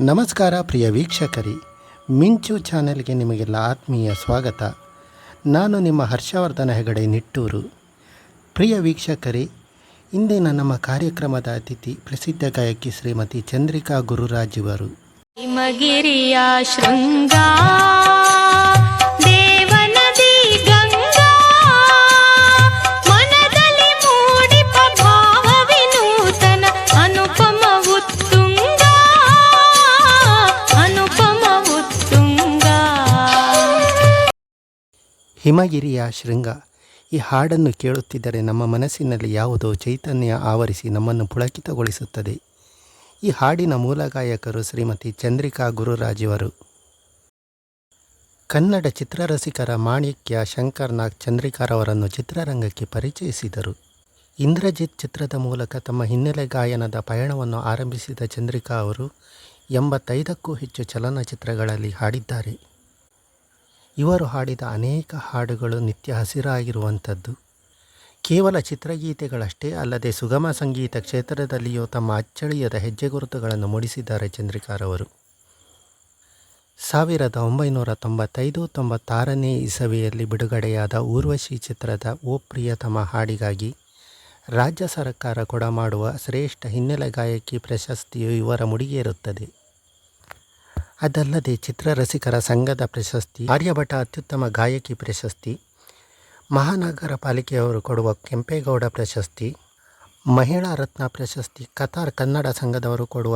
ನಮಸ್ಕಾರ ಪ್ರಿಯ ವೀಕ್ಷಕರೇ, ಮಿಂಚು ಚಾನೆಲ್ಗೆ ನಿಮಗೆಲ್ಲ ಆತ್ಮೀಯ ಸ್ವಾಗತ. ನಾನು ನಿಮ್ಮ ಹರ್ಷವರ್ಧನ ಹೆಗಡೆ ನಿಟ್ಟೂರು. ಪ್ರಿಯ ವೀಕ್ಷಕರೇ, ಇಂದಿನ ನಮ್ಮ ಕಾರ್ಯಕ್ರಮದ ಅತಿಥಿ ಪ್ರಸಿದ್ಧ ಗಾಯಕಿ ಶ್ರೀಮತಿ ಚಂದ್ರಿಕಾ ಗುರುರಾಜ್ ಇವರು. ಹಿಮಗಿರಿಯ ಶೃಂಗ ಹಿಮಗಿರಿಯ ಶೃಂಗ ಈ ಹಾಡನ್ನು ಕೇಳುತ್ತಿದ್ದರೆ ನಮ್ಮ ಮನಸ್ಸಿನಲ್ಲಿ ಯಾವುದೋ ಚೈತನ್ಯ ಆವರಿಸಿ ನಮ್ಮನ್ನು ಪುಳಕಿತಗೊಳಿಸುತ್ತದೆ. ಈ ಹಾಡಿನ ಮೂಲ ಗಾಯಕರು ಶ್ರೀಮತಿ ಚಂದ್ರಿಕಾ ಗುರುರಾಜ್ ಇವರು. ಕನ್ನಡ ಚಿತ್ರರಸಿಕರ ಮಾಣಿಕ್ಯ ಶಂಕರ್ ನಾಗ್ ಚಂದ್ರಿಕಾರವರನ್ನು ಚಿತ್ರರಂಗಕ್ಕೆ ಪರಿಚಯಿಸಿದರು. ಇಂದ್ರಜಿತ್ ಚಿತ್ರದ ಮೂಲಕ ತಮ್ಮ ಹಿನ್ನೆಲೆ ಗಾಯನದ ಪಯಣವನ್ನು ಆರಂಭಿಸಿದ ಚಂದ್ರಿಕಾ ಅವರು 85ಕ್ಕೂ ಹೆಚ್ಚು ಚಲನಚಿತ್ರಗಳಲ್ಲಿ ಹಾಡಿದ್ದಾರೆ. ಇವರು ಹಾಡಿದ ಅನೇಕ ಹಾಡುಗಳು ನಿತ್ಯ ಹಸಿರಾಗಿರುವಂಥದ್ದು. ಕೇವಲ ಚಿತ್ರಗೀತೆಗಳಷ್ಟೇ ಅಲ್ಲದೆ ಸುಗಮ ಸಂಗೀತ ಕ್ಷೇತ್ರದಲ್ಲಿಯೂ ತಮ್ಮ ಅಚ್ಚಳಿಯದ ಹೆಜ್ಜೆಗುರುತುಗಳನ್ನು ಮೂಡಿಸಿದ್ದಾರೆ ಚಂದ್ರಿಕಾರವರು. 1995-96ನೇ ಇಸವಿಯಲ್ಲಿ ಬಿಡುಗಡೆಯಾದ ಊರ್ವಶಿ ಚಿತ್ರದ ಓ ಪ್ರಿಯತಮ ಹಾಡಿಗಾಗಿ ರಾಜ್ಯ ಸರ್ಕಾರ ಕೊಡಮಾಡುವ ಶ್ರೇಷ್ಠ ಹಿನ್ನೆಲೆ ಗಾಯಕಿ ಪ್ರಶಸ್ತಿಯು ಇವರ ಮುಡಿಗೇರುತ್ತದೆ. ಅದಲ್ಲದೆ ಚಿತ್ರರಸಿಕರ ಸಂಘದ ಪ್ರಶಸ್ತಿ, ಆರ್ಯಭಟ ಅತ್ಯುತ್ತಮ ಗಾಯಕಿ ಪ್ರಶಸ್ತಿ, ಮಹಾನಗರ ಪಾಲಿಕೆಯವರು ಕೊಡುವ ಕೆಂಪೇಗೌಡ ಪ್ರಶಸ್ತಿ, ಮಹಿಳಾ ರತ್ನ ಪ್ರಶಸ್ತಿ, ಕತಾರ್ ಕನ್ನಡ ಸಂಘದವರು ಕೊಡುವ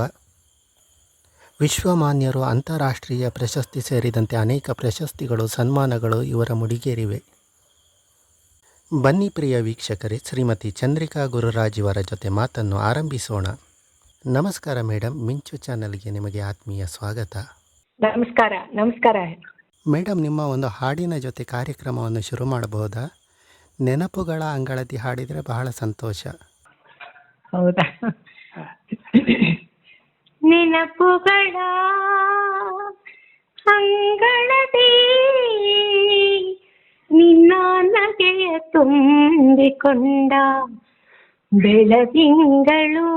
ವಿಶ್ವಮಾನ್ಯರು ಅಂತಾರಾಷ್ಟ್ರೀಯ ಪ್ರಶಸ್ತಿ ಸೇರಿದಂತೆ ಅನೇಕ ಪ್ರಶಸ್ತಿಗಳು, ಸನ್ಮಾನಗಳು ಇವರ ಮುಡಿಗೇರಿವೆ. ಬನ್ನಿ ಪ್ರಿಯ ವೀಕ್ಷಕರೇ, ಶ್ರೀಮತಿ ಚಂದ್ರಿಕಾ ಗುರುರಾಜ್ ಇವರ ಜೊತೆ ಮಾತನ್ನು ಆರಂಭಿಸೋಣ. ನಮಸ್ಕಾರ ಮೇಡಮ್, ಮಿಂಚು ಚಾನಲ್ಗೆ ನಿಮಗೆ ಆತ್ಮೀಯ ಸ್ವಾಗತ. ನಮಸ್ಕಾರ ಮೇಡಮ್, ನಿಮ್ಮ ಒಂದು ಹಾಡಿನ ಜೊತೆ ಕಾರ್ಯಕ್ರಮವನ್ನು ಶುರು ಮಾಡಬಹುದಾ? ನೆನಪುಗಳ ಅಂಗಳದಿ ಹಾಡಿದರೆ ಬಹಳ ಸಂತೋಷ. ಹೌದಾ? ನೆನಪುಗಳ ಅಂಗಳದಿ ನಿನ್ನ ನಗೆಯ ತುಂಬಿಕೊಂಡ ಬೆಳದಿಂಗಳು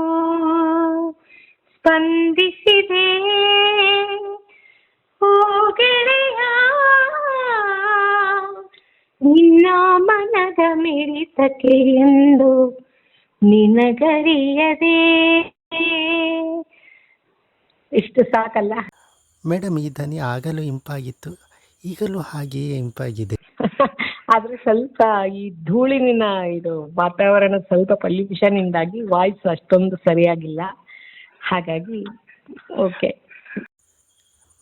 ಸ್ಪಂದಿಸಿದೆ ಗೆಳೆಯ, ನಿನ್ನ ಮನದ ಮಿಡಿತಕ್ಕೆ ಎಂದು ನಿನಗರಿಯದೆ. ಇಷ್ಟು ಸಾಕಲ್ಲ ಮೇಡಮ್? ಈ ಧ್ವನಿ ಆಗಲೂ ಇಂಪಾಗಿತ್ತು, ಈಗಲೂ ಹಾಗೆಯೇ ಇಂಪಾಗಿದೆ. ಆದ್ರೆ ಸ್ವಲ್ಪ ಈ ಧೂಳಿನ ಇದು ವಾತಾವರಣ ಸ್ವಲ್ಪ ಪೊಲ್ಯೂಷನ್ ಇಂದಾಗಿ ವಾಯ್ಸ್ ಅಷ್ಟೊಂದು ಸರಿಯಾಗಿಲ್ಲ, ಹಾಗಾಗಿ ಓಕೆ.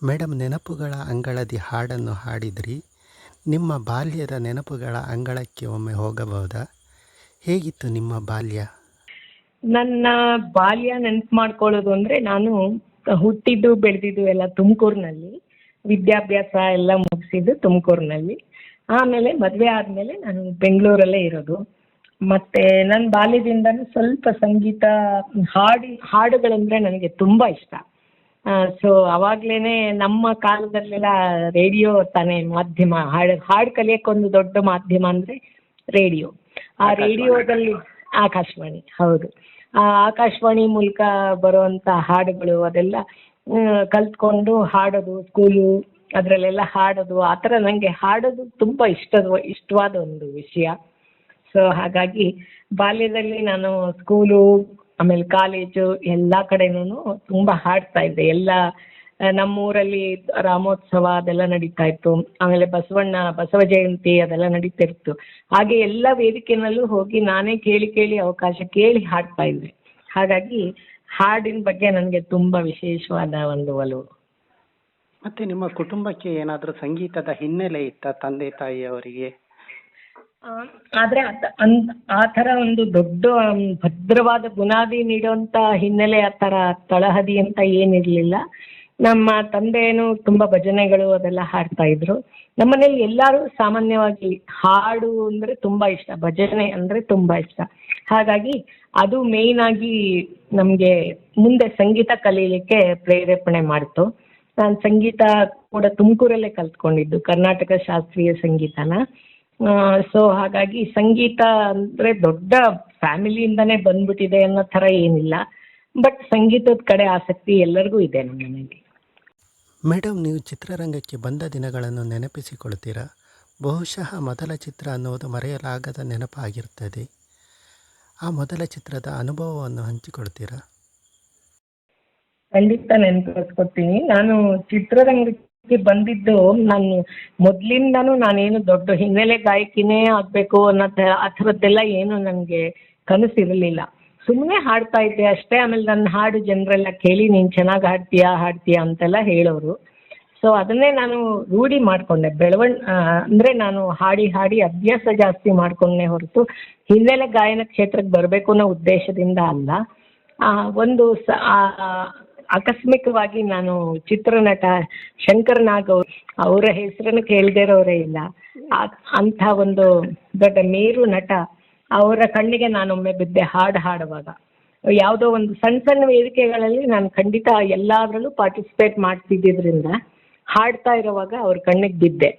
ಮೇಡಮ್, ನೆನಪುಗಳ ಅಂಗಳದಿ ಹಾಡನ್ನು ಹಾಡಿದ್ರಿ. ನಿಮ್ಮ ಬಾಲ್ಯದ ನೆನಪುಗಳ ಅಂಗಳಕ್ಕೆ ಒಮ್ಮೆ ಹೋಗಬಹುದಾ? ಹೇಗಿತ್ತು ನಿಮ್ಮ ಬಾಲ್ಯ? ನನ್ನ ಬಾಲ್ಯ ನೆನಪು ಮಾಡ್ಕೊಳ್ಳೋದು ಅಂದ್ರೆ, ನಾನು ಹುಟ್ಟಿದ್ದು ಬೆಳೆದಿದ್ದು ಎಲ್ಲ ತುಮಕೂರಿನಲ್ಲಿ, ವಿದ್ಯಾಭ್ಯಾಸ ಎಲ್ಲ ಮುಗಿಸಿದ್ದು ತುಮಕೂರಿನಲ್ಲಿ. ಆಮೇಲೆ ಮದುವೆ ಆದಮೇಲೆ ನಾನು ಬೆಂಗಳೂರಲ್ಲೇ ಇರೋದು. ಮತ್ತೆ ನನ್ನ ಬಾಲ್ಯದಿಂದನೂ ಸ್ವಲ್ಪ ಸಂಗೀತ ಹಾಡುಗಳಂದ್ರೆ ನನಗೆ ತುಂಬ ಇಷ್ಟ. ಸೊ ಅವಾಗ್ಲೇನೆ ನಮ್ಮ ಕಾಲದಲ್ಲೆಲ್ಲ ರೇಡಿಯೋ ತಾನೇ ಮಾಧ್ಯಮ, ಹಾಡು ಕಲಿಯಕ್ಕೊಂದು ದೊಡ್ಡ ಮಾಧ್ಯಮ ಅಂದ್ರೆ ರೇಡಿಯೋ. ಆ ರೇಡಿಯೋದಲ್ಲಿ ಆಕಾಶವಾಣಿ, ಹೌದು, ಆ ಆಕಾಶವಾಣಿ ಮೂಲಕ ಬರುವಂತ ಹಾಡುಗಳು ಅದೆಲ್ಲ ಕಲ್ತ್ಕೊಂಡು ಹಾಡೋದು, ಸ್ಕೂಲು ಅದರಲ್ಲೆಲ್ಲ ಹಾಡೋದು, ಆ ಥರ ನನಗೆ ಹಾಡೋದು ತುಂಬ ಇಷ್ಟವಾದ ಒಂದು ವಿಷಯ. ಸೊ ಹಾಗಾಗಿ ಬಾಲ್ಯದಲ್ಲಿ ನಾನು ಸ್ಕೂಲು ಆಮೇಲೆ ಕಾಲೇಜು ಎಲ್ಲ ಕಡೆನೂ ತುಂಬ ಹಾಡ್ತಾ ಇದ್ದೆ. ಎಲ್ಲ ನಮ್ಮೂರಲ್ಲಿ ರಾಮೋತ್ಸವ ಅದೆಲ್ಲ ನಡೀತಾ ಇತ್ತು, ಆಮೇಲೆ ಬಸವ ಜಯಂತಿ ಅದೆಲ್ಲ ನಡೀತಿರ್ತು. ಹಾಗೆ ಎಲ್ಲ ವೇದಿಕೆನಲ್ಲೂ ಹೋಗಿ ನಾನೇ ಕೇಳಿ ಅವಕಾಶ ಕೇಳಿ ಹಾಡ್ತಾ ಇದ್ದೆ. ಹಾಗಾಗಿ ಹಾಡಿನ ಬಗ್ಗೆ ನನಗೆ ತುಂಬ ವಿಶೇಷವಾದ ಒಂದು ಒಲವು. ಮತ್ತೆ ನಿಮ್ಮ ಕುಟುಂಬಕ್ಕೆ ಏನಾದರೂ ಸಂಗೀತದ ಹಿನ್ನೆಲೆ ಇತ್ತ, ತಂದೆ ತಾಯಿಯವರಿಗೆ? ಆದ್ರೆ ಆ ಥರ ಒಂದು ದೊಡ್ಡ ಭದ್ರವಾದ ಬುನಾದಿ ನೀಡುವಂತ ಹಿನ್ನೆಲೆ, ಆ ಥರ ತಳಹದಿ ಅಂತ ಏನಿರಲಿಲ್ಲ. ನಮ್ಮ ತಂದೆಯೇನು ತುಂಬ ಭಜನೆಗಳು ಅದೆಲ್ಲ ಹಾಡ್ತಾ ಇದ್ರು. ನಮ್ಮನೇಲಿ ಎಲ್ಲರೂ ಸಾಮಾನ್ಯವಾಗಿ ಹಾಡು ಅಂದ್ರೆ ತುಂಬಾ ಇಷ್ಟ, ಭಜನೆ ಅಂದ್ರೆ ತುಂಬಾ ಇಷ್ಟ. ಹಾಗಾಗಿ ಅದು ಮೇಯ್ನ್ ಆಗಿ ನಮಗೆ ಮುಂದೆ ಸಂಗೀತ ಕಲೀಲಿಕ್ಕೆ ಪ್ರೇರೇಪಣೆ ಮಾಡ್ತು. ನಾನು ಸಂಗೀತ ಕೂಡ ತುಮಕೂರಲ್ಲೇ ಕಲ್ತ್ಕೊಂಡಿದ್ದು, ಕರ್ನಾಟಕ ಶಾಸ್ತ್ರೀಯ ಸಂಗೀತನ. ಸೊ ಹಾಗಾಗಿ ಸಂಗೀತ ಅಂದ್ರೆ ದೊಡ್ಡ ಫ್ಯಾಮಿಲಿಯಿಂದಾನೇ ಬಂದ್ಬಿಟ್ಟಿದೆ ಅನ್ನೋ ಥರ ಏನಿಲ್ಲ. ಬಟ್ ಸಂಗೀತದ ಕಡೆ ಆಸಕ್ತಿ ಎಲ್ಲರಿಗೂ ಇದೆ ನಮ್ಮ ಮನೆಯಲ್ಲಿ. ಮೇಡಮ್, ನೀವು ಚಿತ್ರರಂಗಕ್ಕೆ ಬಂದ ದಿನಗಳನ್ನು ನೆನಪಿಸಿಕೊಳ್ತೀರಾ? ಬಹುಶಃ ಮೊದಲ ಚಿತ್ರ ಅನ್ನುವುದು ಮರೆಯಲಾಗದ ನೆನಪಾಗಿರ್ತದೆ. ಆ ಮೊದಲ ಚಿತ್ರದ ಅನುಭವವನ್ನು ಹಂಚಿಕೊಳ್ತೀರಾ? ಖಂಡಿತ ನೆನಪಿಸ್ಕೊತೀನಿ. ನಾನು ಚಿತ್ರರಂಗಕ್ಕೆ ಬಂದಿದ್ದು, ನಾನು ಮೊದಲಿಂದನೂ ನಾನೇನು ದೊಡ್ಡ ಹಿನ್ನೆಲೆ ಗಾಯಕಿನೇ ಆಗಬೇಕು ಆ ಥರದ್ದೆಲ್ಲ ಏನು ನನಗೆ ಕನಸಿರಲಿಲ್ಲ. ಸುಮ್ಮನೆ ಹಾಡ್ತಾ ಇದ್ದೆ ಅಷ್ಟೇ. ಆಮೇಲೆ ನನ್ನ ಹಾಡು ಜನರೆಲ್ಲ ಕೇಳಿ ನೀನು ಚೆನ್ನಾಗಿ ಹಾಡ್ತೀಯಾ ಅಂತೆಲ್ಲ ಹೇಳೋರು. ಸೊ ಅದನ್ನೇ ನಾನು ರೂಢಿ ಮಾಡಿಕೊಂಡೆ. ಅಂದರೆ ನಾನು ಹಾಡಿ ಅಭ್ಯಾಸ ಜಾಸ್ತಿ ಮಾಡಿಕೊಂಡೆ ಹೊರತು ಹಿನ್ನೆಲೆ ಗಾಯನ ಕ್ಷೇತ್ರಕ್ಕೆ ಬರಬೇಕು ಅನ್ನೋ ಉದ್ದೇಶದಿಂದ ಅಲ್ಲ. ಒಂದು ಆಕಸ್ಮಿಕವಾಗಿ ನಾನು ಚಿತ್ರನಟ ಶಂಕರ್ ನಾಗ್ ಅವರ ಹೆಸರನ್ನು ಕೇಳದೇ ಇರೋರೇ ಇಲ್ಲ. ಅಂಥ ಒಂದು ದೊಡ್ಡ ಮೇರು ನಟ ಅವರ ಕಣ್ಣಿಗೆ ನಾನೊಮ್ಮೆ ಬಿದ್ದೆ ಹಾಡುವಾಗ. ಯಾವುದೋ ಒಂದು ಸಣ್ಣ ವೇದಿಕೆಗಳಲ್ಲಿ ನಾನು ಖಂಡಿತ ಎಲ್ಲದರಲ್ಲೂ ಪಾರ್ಟಿಸಿಪೇಟ್ ಮಾಡ್ತಿದ್ದಿದ್ರಿಂದ ಹಾಡ್ತಾ ಇರೋವಾಗ ಅವ್ರ ಕಣ್ಣಿಗೆ ಬಿದ್ದೆ.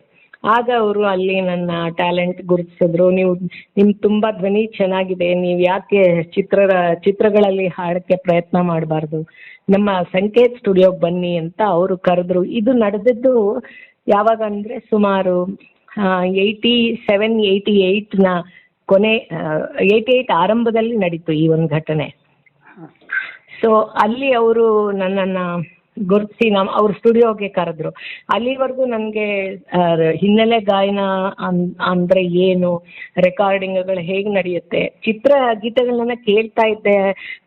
ಆಗ ಅವರು ಅಲ್ಲಿ ನನ್ನ ಟ್ಯಾಲೆಂಟ್ ಗುರುತಿಸಿದ್ರು. ನಿಮ್ಗೆ ತುಂಬ ಧ್ವನಿ ಚೆನ್ನಾಗಿದೆ, ನೀವು ಯಾಕೆ ಚಿತ್ರಗಳಲ್ಲಿ ಹಾಡೋಕ್ಕೆ ಪ್ರಯತ್ನ ಮಾಡಬಾರ್ದು, ನಮ್ಮ ಸಂಕೇತ್ ಸ್ಟುಡಿಯೋಗೆ ಬನ್ನಿ ಅಂತ ಅವರು ಕರೆದ್ರು. ಇದು ನಡೆದಿದ್ದು ಯಾವಾಗ ಅಂದರೆ ಸುಮಾರು 88ನ ಕೊನೆ, 88 ಆರಂಭದಲ್ಲಿ ನಡೀತು ಈ ಒಂದು ಘಟನೆ. ಸೊ ಅಲ್ಲಿ ಅವರು ನನ್ನನ್ನು ಗುರುತಿಸಿ ಅವ್ರ ಸ್ಟುಡಿಯೋಗೆ ಕರೆದ್ರು. ಅಲ್ಲಿವರೆಗೂ ನನಗೆ ಹಿನ್ನೆಲೆ ಗಾಯನ ಅಂದರೆ ಏನು, ರೆಕಾರ್ಡಿಂಗ್ಗಳು ಹೇಗೆ ನಡೆಯುತ್ತೆ, ಗೀತೆಗಳನ್ನ ಕೇಳ್ತಾ ಇದ್ದೆ,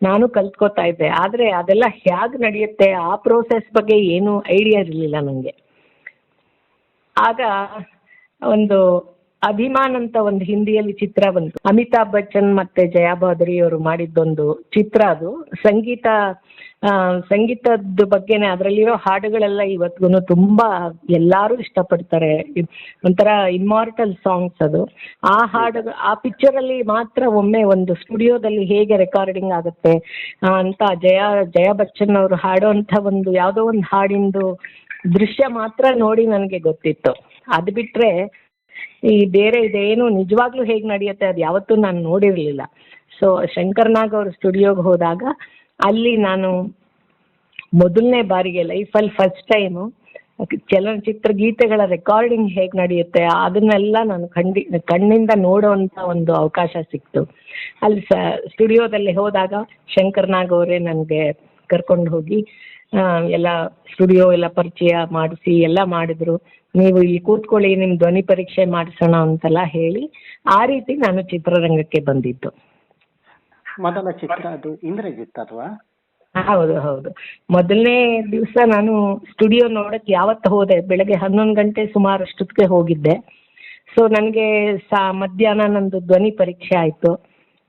ನಾನು ಕಲ್ತ್ಕೋತಾ ಇದ್ದೆ. ಆದರೆ ಅದೆಲ್ಲ ಹೇಗೆ ನಡೆಯುತ್ತೆ ಆ ಪ್ರೋಸೆಸ್ ಬಗ್ಗೆ ಏನೂ ಐಡಿಯಾ ಇರಲಿಲ್ಲ ನನಗೆ. ಆಗ ಒಂದು ಅಭಿಮಾನ್ ಅಂತ ಒಂದು ಹಿಂದಿಯಲ್ಲಿ ಚಿತ್ರ ಬಂತು. ಅಮಿತಾಬ್ ಬಚ್ಚನ್ ಮತ್ತೆ ಜಯಾ ಭಾದುರಿ ಅವರು ಮಾಡಿದ್ದೊಂದು ಚಿತ್ರ. ಅದು ಸಂಗೀತದ ಬಗ್ಗೆನೇ. ಅದರಲ್ಲಿರೋ ಹಾಡುಗಳೆಲ್ಲ ಇವತ್ತಿಗೂ ತುಂಬಾ ಎಲ್ಲರೂ ಇಷ್ಟಪಡ್ತಾರೆ. ಒಂಥರ ಇಮ್ಮಾರ್ಟಲ್ ಸಾಂಗ್ಸ್ ಅದು. ಆ ಪಿಕ್ಚರಲ್ಲಿ ಮಾತ್ರ ಒಮ್ಮೆ ಒಂದು ಸ್ಟುಡಿಯೋದಲ್ಲಿ ಹೇಗೆ ರೆಕಾರ್ಡಿಂಗ್ ಆಗುತ್ತೆ ಅಂತ ಜಯಾ ಬಚ್ಚನ್ ಅವರು ಹಾಡುವಂಥ ಒಂದು ಯಾವುದೋ ಒಂದು ಹಾಡಿಂದು ದೃಶ್ಯ ಮಾತ್ರ ನೋಡಿ ನನಗೆ ಗೊತ್ತಿತ್ತು. ಅದು ಬಿಟ್ಟರೆ ಈ ಬೇರೆ ಇದೇನು ನಿಜವಾಗ್ಲೂ ಹೇಗೆ ನಡೆಯುತ್ತೆ ಅದು ಯಾವತ್ತೂ ನಾನು ನೋಡಿರಲಿಲ್ಲ. ಸೊ ಶಂಕರ್ ನಾಗ್ ಅವ್ರ ಸ್ಟುಡಿಯೋಗೆ ಹೋದಾಗ ಅಲ್ಲಿ ನಾನು ಮೊದಲನೇ ಬಾರಿಗೆ ಲೈಫಲ್ಲಿ ಫಸ್ಟ್ ಟೈಮು ಚಲನಚಿತ್ರ ಗೀತೆಗಳ ರೆಕಾರ್ಡಿಂಗ್ ಹೇಗೆ ನಡೆಯುತ್ತೆ ಅದನ್ನೆಲ್ಲ ನಾನು ಕಣ್ಣಿಂದ ನೋಡೋವಂಥ ಒಂದು ಅವಕಾಶ ಸಿಕ್ತು. ಅಲ್ಲಿ ಸ್ಟುಡಿಯೋದಲ್ಲಿ ಹೋದಾಗ ಶಂಕರ್ ನಾಗ್ ಅವರೇ ನನಗೆ ಕರ್ಕೊಂಡು ಹೋಗಿ ಎಲ್ಲ ಸ್ಟುಡಿಯೋ ಎಲ್ಲ ಪರಿಚಯ ಮಾಡಿಸಿ ಎಲ್ಲ ಮಾಡಿದ್ರು. ನೀವು ಇಲ್ಲಿ ಕೂತ್ಕೊಳ್ಳಿ, ನಿಮ್ಮ ಧ್ವನಿ ಪರೀಕ್ಷೆ ಮಾಡಿಸೋಣ ಅಂತೆಲ್ಲ ಹೇಳಿ ಆ ರೀತಿ ನಾನು ಚಿತ್ರರಂಗಕ್ಕೆ ಬಂದಿದ್ದು. ಮೊದಲ ಚಿತ್ರ ಅದು ಇಂದ್ರಜಿತ್ ಅಲ್ವಾ? ಹೌದು. ಮೊದಲನೇ ದಿವಸ ನಾನು ಸ್ಟುಡಿಯೋ ನೋಡಕ್ಕೆ ಯಾವತ್ತು ಹೋದೆ, ಬೆಳಗ್ಗೆ 11 ಗಂಟೆ ಸುಮಾರು ಅಷ್ಟೊತ್ತಿಗೆ ಹೋಗಿದ್ದೆ. ಸೊ ನನಗೆ ಮಧ್ಯಾಹ್ನ ನಂದು ಧ್ವನಿ ಪರೀಕ್ಷೆ ಆಯಿತು.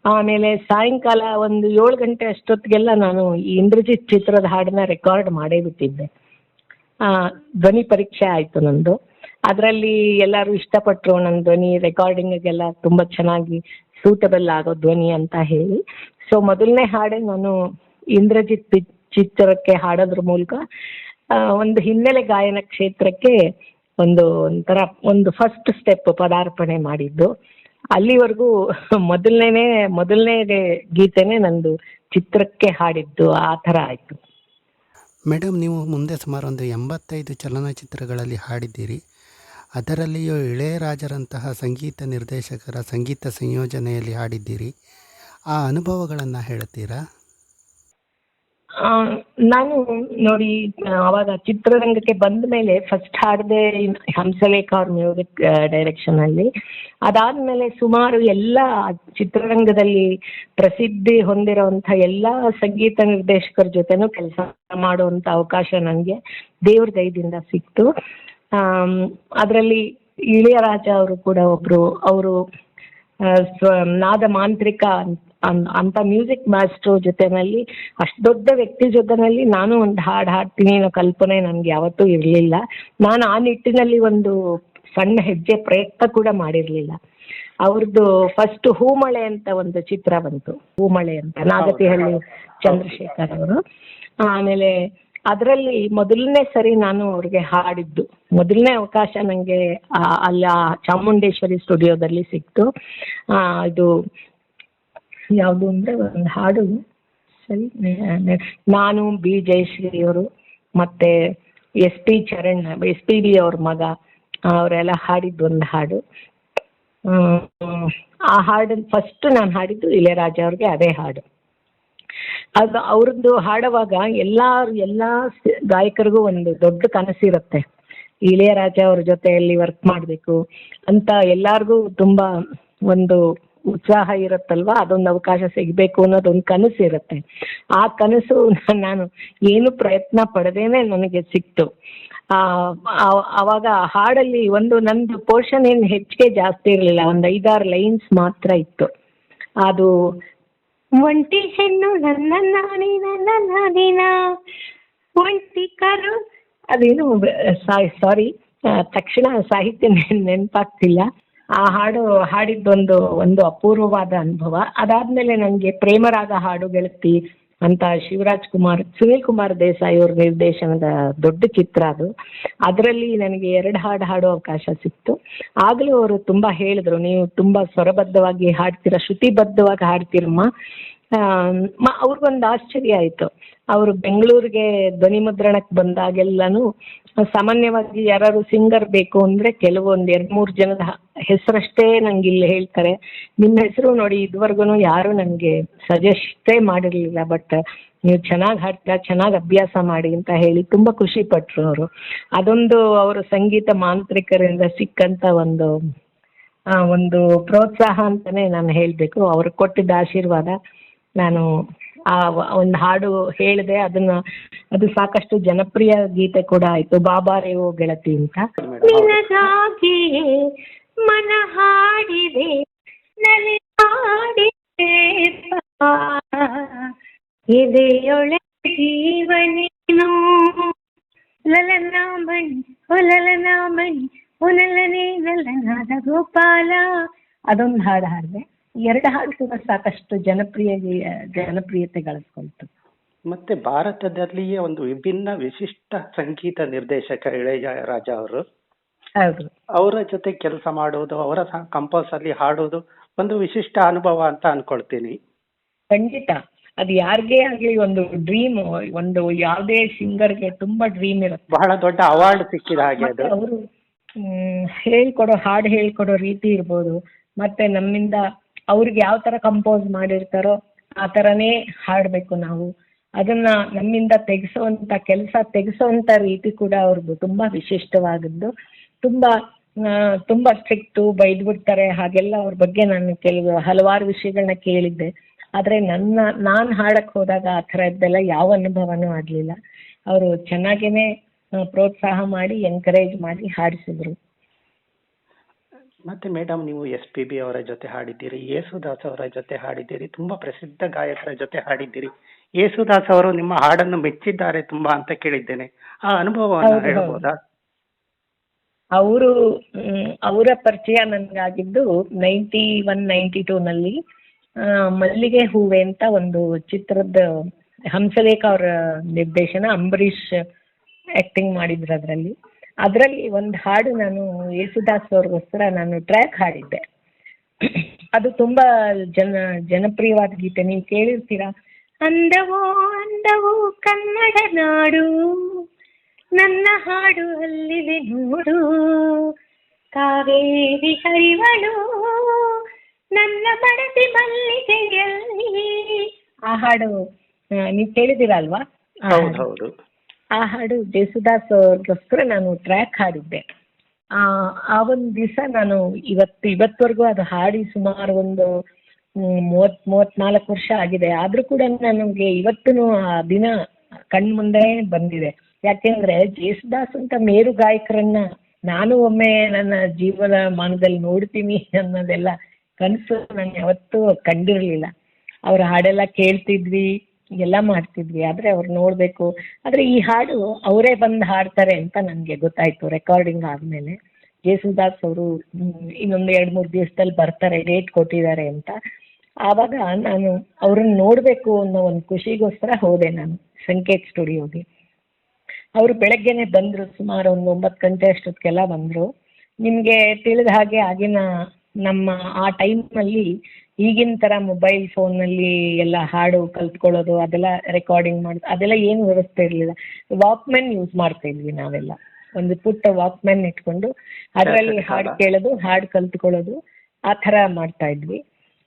ಆಮೇಲೆ ಸಾಯಂಕಾಲ ಒಂದು 7 ಗಂಟೆ ಅಷ್ಟೊತ್ತಿಗೆಲ್ಲ ನಾನು ಈ ಇಂದ್ರಜಿತ್ ಚಿತ್ರದ ಹಾಡನ್ನ ರೆಕಾರ್ಡ್ ಮಾಡೇ ಬಿಟ್ಟಿದ್ದೆ. ಧ್ವನಿ ಪರೀಕ್ಷೆ ಆಯಿತು ನಂದು. ಅದರಲ್ಲಿ ಎಲ್ಲರೂ ಇಷ್ಟಪಟ್ಟರು ನನ್ನ ಧ್ವನಿ, ರೆಕಾರ್ಡಿಂಗಿಗೆಲ್ಲ ತುಂಬ ಚೆನ್ನಾಗಿ ಸೂಟಬಲ್ ಆಗೋ ಧ್ವನಿ ಅಂತ ಹೇಳಿ. ಸೊ ಮೊದಲನೇ ಹಾಡೇ ನಾನು ಇಂದ್ರಜಿತ್ ಚಿತ್ರಕ್ಕೆ ಹಾಡೋದ್ರ ಮೂಲಕ ಒಂದು ಹಿನ್ನೆಲೆ ಗಾಯನ ಕ್ಷೇತ್ರಕ್ಕೆ ಒಂದು ಫಸ್ಟ್ ಸ್ಟೆಪ್ ಪದಾರ್ಪಣೆ ಮಾಡಿದ್ದು. ಅಲ್ಲಿವರೆಗೂ ಮೊದಲನೇ ಗೀತೆನೇ ನಂದು ಚಿತ್ರಕ್ಕೆ ಹಾಡಿದ್ದು ಆ ಥರ ಆಯಿತು. ಮೇಡಮ್, ನೀವು ಮುಂದೆ ಸುಮಾರು ಒಂದು 85 ಚಲನಚಿತ್ರಗಳಲ್ಲಿ ಹಾಡಿದ್ದೀರಿ. ಅದರಲ್ಲಿಯೂ ಇಳೆಯರಾಜರಂತಹ ಸಂಗೀತ ನಿರ್ದೇಶಕರ ಸಂಗೀತ ಸಂಯೋಜನೆಯಲ್ಲಿ ಹಾಡಿದ್ದೀರಿ. ಆ ಅನುಭವಗಳನ್ನು ಹೇಳ್ತೀರಾ? ನಾನು ನೋಡಿ, ಅವಾಗ ಚಿತ್ರರಂಗಕ್ಕೆ ಬಂದ ಮೇಲೆ ಫಸ್ಟ್ ಹಾಡಿದೆ ಹಂಸಲೇಖ ಅವ್ರ ಮ್ಯೂಸಿಕ್ ಡೈರೆಕ್ಷನಲ್ಲಿ. ಅದಾದಮೇಲೆ ಸುಮಾರು ಎಲ್ಲ ಚಿತ್ರರಂಗದಲ್ಲಿ ಪ್ರಸಿದ್ಧಿ ಹೊಂದಿರೋವಂಥ ಎಲ್ಲ ಸಂಗೀತ ನಿರ್ದೇಶಕರ ಜೊತೆನೂ ಕೆಲಸ ಮಾಡುವಂಥ ಅವಕಾಶ ನನಗೆ ದೇವ್ರ ದಯದಿಂದ ಸಿಕ್ತು. ಅದರಲ್ಲಿ ಇಳೆಯರಾಜ ಅವರು ಕೂಡ ಒಬ್ಬರು. ಅವರು ನಾದ ಮಾಂತ್ರಿಕ ಅಂತ ಮ್ಯೂಸಿಕ್ ಮಾಸ್ಟ್ರು ಜೊತೆನಲ್ಲಿ, ಅಷ್ಟು ದೊಡ್ಡ ವ್ಯಕ್ತಿ ಜೊತೆನಲ್ಲಿ ನಾನು ಒಂದು ಹಾಡು ಹಾಡ್ತೀನಿ ಅನ್ನೋ ಕಲ್ಪನೆ ನನಗೆ ಯಾವತ್ತೂ ಇರಲಿಲ್ಲ. ನಾನು ಆ ನಿಟ್ಟಿನಲ್ಲಿ ಒಂದು ಸಣ್ಣ ಹೆಜ್ಜೆ ಪ್ರಯತ್ನ ಕೂಡ ಮಾಡಿರಲಿಲ್ಲ. ಅವ್ರದ್ದು ಫಸ್ಟ್ ಹೂಮಳೆ ಅಂತ ಒಂದು ಚಿತ್ರ ಬಂತು, ಹೂಮಳೆ ಅಂತ, ನಾಗತಿಹಳ್ಳಿ ಚಂದ್ರಶೇಖರ್ ಅವರು. ಆಮೇಲೆ ಅದರಲ್ಲಿ ಮೊದಲನೇ ಸರಿ ನಾನು ಅವ್ರಿಗೆ ಹಾಡಿದ್ದು, ಮೊದಲನೇ ಅವಕಾಶ ನನಗೆ ಅಲ್ಲಿ ಚಾಮುಂಡೇಶ್ವರಿ ಸ್ಟುಡಿಯೋದಲ್ಲಿ ಸಿಕ್ತು. ಇದು ಯಾವುದು ಅಂದರೆ ಒಂದು ಹಾಡು, ಸರಿ. ನಾನು ಬಿ ಜಯಶ್ರೀ ಅವರು ಮತ್ತು ಎಸ್ ಪಿ ಬಿ ಅವ್ರ ಮಗ ಅವರೆಲ್ಲ ಹಾಡಿದ್ದು ಒಂದು ಹಾಡು. ಆ ಹಾಡನ್ನು ಫಸ್ಟ್ ನಾನು ಹಾಡಿದ್ದು ಇಳೆಯರಾಜ ಅವ್ರಿಗೆ ಅದೇ ಹಾಡು. ಅದು ಅವ್ರದ್ದು ಹಾಡುವಾಗ ಎಲ್ಲ ಗಾಯಕರಿಗೂ ಒಂದು ದೊಡ್ಡ ಕನಸಿರುತ್ತೆ, ಇಳೆಯರಾಜ ಅವ್ರ ಜೊತೆಯಲ್ಲಿ ವರ್ಕ್ ಮಾಡಬೇಕು ಅಂತ. ಎಲ್ಲರಿಗೂ ತುಂಬ ಒಂದು ಉತ್ಸಾಹ ಇರುತ್ತಲ್ವ, ಅದೊಂದು ಅವಕಾಶ ಸಿಗಬೇಕು ಅನ್ನೋದೊಂದು ಕನಸು ಇರುತ್ತೆ. ಆ ಕನಸು ನಾನು ಏನು ಪ್ರಯತ್ನ ಪಡೆದೇನೆ ನನಗೆ ಸಿಕ್ತು. ಆವಾಗ ಹಾಡಲ್ಲಿ ನಂದು ಪೋರ್ಷನ್ ಏನು ಹೆಚ್ಚಿಗೆ ಜಾಸ್ತಿ ಇರಲಿಲ್ಲ, ಒಂದು 5-6 ಲೈನ್ಸ್ ಮಾತ್ರ ಇತ್ತು. ಅದು ಒಂಟಿ ಹೆಣ್ಣು ನನ್ನ ನಾನಿನ ಒಂಟಿ ಕರು, ಅದೇನು ಸಾರಿ ತಕ್ಷಣ ಸಾಹಿತ್ಯ ನೆನಪಾಗ್ತಿಲ್ಲ. ಆ ಹಾಡು ಹಾಡಿದ್ದೊಂದು ಅಪೂರ್ವವಾದ ಅನುಭವ. ಅದಾದ್ಮೇಲೆ ನನಗೆ ಪ್ರೇಮರಾಗ ಹಾಡು ಗೆಳತಿ ಅಂತ ಸುನೀಲ್ ಕುಮಾರ್ ದೇಸಾಯಿ ಅವ್ರ ನಿರ್ದೇಶನದ ದೊಡ್ಡ ಚಿತ್ರ ಅದು. ಅದರಲ್ಲಿ ನನಗೆ 2 ಹಾಡು ಹಾಡೋ ಅವಕಾಶ ಸಿಕ್ತು. ಆಗಲೂ ಅವರು ತುಂಬ ಹೇಳಿದ್ರು, ನೀವು ತುಂಬ ಸ್ವರಬದ್ಧವಾಗಿ ಹಾಡ್ತೀರ, ಶ್ರುತಿಬದ್ಧವಾಗಿ ಹಾಡ್ತೀರಮ್ಮ. ಅವ್ರಿಗೊಂದು ಆಶ್ಚರ್ಯ ಆಯಿತು. ಅವರು ಬೆಂಗಳೂರಿಗೆ ಧ್ವನಿ ಮುದ್ರಣಕ್ಕೆ ಬಂದಾಗೆಲ್ಲನೂ ಸಾಮಾನ್ಯವಾಗಿ ಯಾರು ಸಿಂಗರ್ ಬೇಕು ಅಂದರೆ ಕೆಲವೊಂದು 2-3 ಜನದ ಹೆಸರಷ್ಟೇ ನಂಗೆ ಇಲ್ಲಿ ಹೇಳ್ತಾರೆ. ನಿಮ್ಮ ಹೆಸರು ನೋಡಿ ಇದುವರೆಗೂ ಯಾರೂ ನನಗೆ ಸಜೆಸ್ಟೇ ಮಾಡಿರಲಿಲ್ಲ, ಬಟ್ ನೀವು ಚೆನ್ನಾಗಿ ಹಾಡ್ತೀರಾ, ಚೆನ್ನಾಗಿ ಅಭ್ಯಾಸ ಮಾಡಿ ಅಂತ ಹೇಳಿ ತುಂಬ ಖುಷಿ ಪಟ್ಟರು ಅವರು. ಅದೊಂದು ಅವರು ಸಂಗೀತ ಮಾಂತ್ರಿಕರಿಂದ ಸಿಕ್ಕಂಥ ಒಂದು ಪ್ರೋತ್ಸಾಹ ಅಂತಲೇ ನಾನು ಹೇಳಬೇಕು. ಅವ್ರು ಕೊಟ್ಟಿದ್ದ ಆಶೀರ್ವಾದ. ನಾನು ಆ ಒಂದು ಹಾಡು ಹೇಳಿದೆ, ಅದು ಸಾಕಷ್ಟು ಜನಪ್ರಿಯ ಗೀತೆ ಕೂಡ ಆಯಿತು, ಬಾಬಾ ರೇವೋ ಗೆಳತಿ ಅಂತ. ನಿನಗಾಗಿಯೇ ಮನ ಹಾಡಿದೆ ನಲೆ ಹಾಡಿದೆ ಎದೆಯೊಳೆ ಜೀವನೇನು ಲಲನಾಮಣಿ ಒಲಲನಾಮಣಿ ಒನಲನೇ ನಲನಾದ ಗೋಪಾಲ, ಅದೊಂದು ಹಾಡು ಹಾಡಿದೆ. 2 ಹಾಡು ಕೂಡ ಸಾಕಷ್ಟು ಜನಪ್ರಿಯತೆ ಗಳಿಸ್ಕೊಳ್ತು. ಮತ್ತೆ ಭಾರತದಲ್ಲಿಯೇ ಒಂದು ವಿಭಿನ್ನ ವಿಶಿಷ್ಟ ಸಂಗೀತ ನಿರ್ದೇಶಕ ಇಳೆಯರಾಜ ಅವರು. ಹೌದು. ಅವರ ಜೊತೆ ಕೆಲಸ ಮಾಡೋದು, ಅವರ ಕಂಪೋಸ್ ಅಲ್ಲಿ ಹಾಡೋದು ಒಂದು ವಿಶಿಷ್ಟ ಅನುಭವ ಅಂತ ಅನ್ಕೊಳ್ತೀನಿ. ಖಂಡಿತ. ಅದು ಯಾರಿಗೇ ಆಗಲಿ ಒಂದು ಡ್ರೀಮ್, ಒಂದು ಯಾವುದೇ ಸಿಂಗರ್ಗೆ ತುಂಬಾ ಡ್ರೀಮ್ ಇರುತ್ತೆ. ಬಹಳ ದೊಡ್ಡ ಅವಾರ್ಡ್ ಸಿಕ್ಕಿದ ಹಾಗೆ ಅದು. ಅವರು ಹಾಡು ಹೇಳ್ಕೊಡೋ ರೀತಿ ಇರ್ಬೋದು, ಮತ್ತೆ ನಮ್ಮಿಂದ ಅವ್ರಿಗೆ ಯಾವ ತರ ಕಂಪೋಸ್ ಮಾಡಿರ್ತಾರೋ ಆ ಥರನೇ ಹಾಡಬೇಕು ನಾವು. ಅದನ್ನ ನಮ್ಮಿಂದ ತೆಗೆಸೋಂಥ ರೀತಿ ಕೂಡ ಅವ್ರದ್ದು ತುಂಬಾ ವಿಶಿಷ್ಟವಾದದ್ದು. ತುಂಬಾ ಸ್ಟ್ರಿಕ್ಟು, ಬೈದ್ಬಿಡ್ತಾರೆ, ಹಾಗೆಲ್ಲ ಅವ್ರ ಬಗ್ಗೆ ನಾನು ಹಲವಾರು ವಿಷಯಗಳನ್ನ ಕೇಳಿದ್ದೆ. ಆದರೆ ನಾನು ಹಾಡಕ್ಕೆ ಹೋದಾಗ ಆ ಥರದ್ದೆಲ್ಲ ಯಾವ ಅನುಭವನೂ ಆಗಲಿಲ್ಲ. ಅವರು ಚೆನ್ನಾಗೇ ಪ್ರೋತ್ಸಾಹ ಮಾಡಿ ಎನ್ಕರೇಜ್ ಮಾಡಿ ಹಾಡಿಸಿದ್ರು. ಮತ್ತೆ ಮೇಡಮ್, ನೀವು SPB ಅವರ ಜೊತೆ ಹಾಡಿದ್ದೀರಿ, ಯೇಸುದಾಸ್ ಅವರ ಜೊತೆ ಹಾಡಿದ್ದೀರಿ, ತುಂಬಾ ಪ್ರಸಿದ್ಧ ಗಾಯಕರ ಜೊತೆ ಹಾಡಿದ್ದೀರಿ. ಯೇಸುದಾಸ್ ಅವರು ನಿಮ್ಮ ಹಾಡನ್ನು ಮೆಚ್ಚಿದ್ದಾರೆ ತುಂಬಾ ಅಂತ ಕೇಳಿದ್ದೇನೆ. ಆ ಅನುಭವವನ್ನು ಹೇಳ್ಬೋದಾ? ಅವರ ಪರಿಚಯ ನನಗಾಗಿದ್ದು 91-92ನಲ್ಲಿ ಮಲ್ಲಿಗೆ ಹೂವೆ ಅಂತ ಒಂದು ಚಿತ್ರದ ಹಂಸಲೇಖ ಅವರ ನಿರ್ದೇಶನ, ಅಂಬರೀಷ್ ಆಕ್ಟಿಂಗ್ ಮಾಡಿದ್ರು ಅದರಲ್ಲಿ ಒಂದು ಹಾಡು ನಾನು ಯೇಸುದಾಸ್ ಅವ್ರಿಗೋಸ್ಕರ ನಾನು ಟ್ರ್ಯಾಕ್ ಹಾಡಿದ್ದೆ. ಅದು ತುಂಬಾ ಜನಪ್ರಿಯವಾದ ಗೀತೆ, ನೀವು ಕೇಳಿರ್ತೀರಾ. ಅಂದವೋ ಅಂದವೋ ಕನ್ನಡ ನಾಡು, ನನ್ನ ಹಾಡು ಅಲ್ಲಿದೆ ನೋಡು, ಕಾವೇರಿ ಹರಿವಳು ನನ್ನ ಮನದಿ ಮಲ್ಲಿಗೆಯಲ್ಲಿ. ಆ ಹಾಡು ನೀವು ಕೇಳಿದ್ದೀರಾ ಅಲ್ವಾ? ಹೌದು. ಆ ಹಾಡು ಯೇಸುದಾಸ್ ಅವ್ರಿಗೋಸ್ಕರ ನಾನು ಟ್ರ್ಯಾಕ್ ಹಾಡಿದ್ದೆ. ಆ ಒಂದು ದಿವಸ ನಾನು ಇವತ್ತವರೆಗೂ ಅದು ಹಾಡಿ ಸುಮಾರು ಒಂದು 34 ವರ್ಷ ಆಗಿದೆ. ಆದರೂ ಕೂಡ ನನಗೆ ಇವತ್ತೂ ಆ ದಿನ ಕಣ್ಮುಂದೆ ಬಂದಿದೆ. ಯಾಕೆಂದ್ರೆ ಯೇಸುದಾಸ್ ಅಂತ ಮೇರು ಗಾಯಕರನ್ನ ನಾನು ಒಮ್ಮೆ ನನ್ನ ಜೀವನ ಮಾನದಲ್ಲಿ ನೋಡ್ತೀನಿ ಅನ್ನೋದೆಲ್ಲ ಕನಸು ನಾನು ಯಾವತ್ತೂ ಕಂಡಿರಲಿಲ್ಲ. ಅವ್ರ ಹಾಡೆಲ್ಲ ಕೇಳ್ತಿದ್ವಿ, ಎಲ್ಲ ಮಾಡ್ತಿದ್ವಿ, ಆದರೆ ಅವ್ರು ನೋಡಬೇಕು. ಆದರೆ ಈ ಹಾಡು ಅವರೇ ಬಂದು ಹಾಡ್ತಾರೆ ಅಂತ ನನಗೆ ಗೊತ್ತಾಯ್ತು ರೆಕಾರ್ಡಿಂಗ್ ಆದಮೇಲೆ. ಯೇಸುದಾಸ್ ಅವರು ಇನ್ನೊಂದು 2-3 ದಿವಸದಲ್ಲಿ ಬರ್ತಾರೆ, ಡೇಟ್ ಕೊಟ್ಟಿದ್ದಾರೆ ಅಂತ. ಆವಾಗ ನಾನು ಅವ್ರನ್ನ ನೋಡಬೇಕು ಅನ್ನೋ ಒಂದು ಖುಷಿಗೋಸ್ಕರ ಹೋದೆ ನಾನು ಸಂಕೇತ್ ಸ್ಟುಡಿಯೋಗೆ. ಅವರು ಬೆಳಗ್ಗೆನೆ ಬಂದರು, ಸುಮಾರು ಒಂದು 9 ಗಂಟೆ ಅಷ್ಟೊತ್ತಿಗೆಲ್ಲ ಬಂದರು. ನಿಮಗೆ ತಿಳಿದ ಹಾಗೆ ಆಗಿನ ನಮ್ಮ ಆ ಟೈಮಲ್ಲಿ ಈಗಿನ ಥರ ಮೊಬೈಲ್ ಫೋನಲ್ಲಿ ಎಲ್ಲ ಹಾಡು ಕಲ್ತ್ಕೊಳ್ಳೋದು ಅದೆಲ್ಲ ರೆಕಾರ್ಡಿಂಗ್ ಮಾಡೋದು ಅದೆಲ್ಲ ಏನು ವ್ಯವಸ್ಥೆ ಇರಲಿಲ್ಲ. ವಾಕ್ಮೆನ್ ಯೂಸ್ ಮಾಡ್ತಾ ಇದ್ವಿ ನಾವೆಲ್ಲ. ಒಂದು ಪುಟ್ಟ ವಾಕ್ಮೆನ್ ಇಟ್ಕೊಂಡು ಅದರಲ್ಲಿ ಹಾಡು ಕೇಳೋದು, ಹಾಡು ಕಲ್ತ್ಕೊಳ್ಳೋದು, ಆ ಥರ ಮಾಡ್ತಾ ಇದ್ವಿ.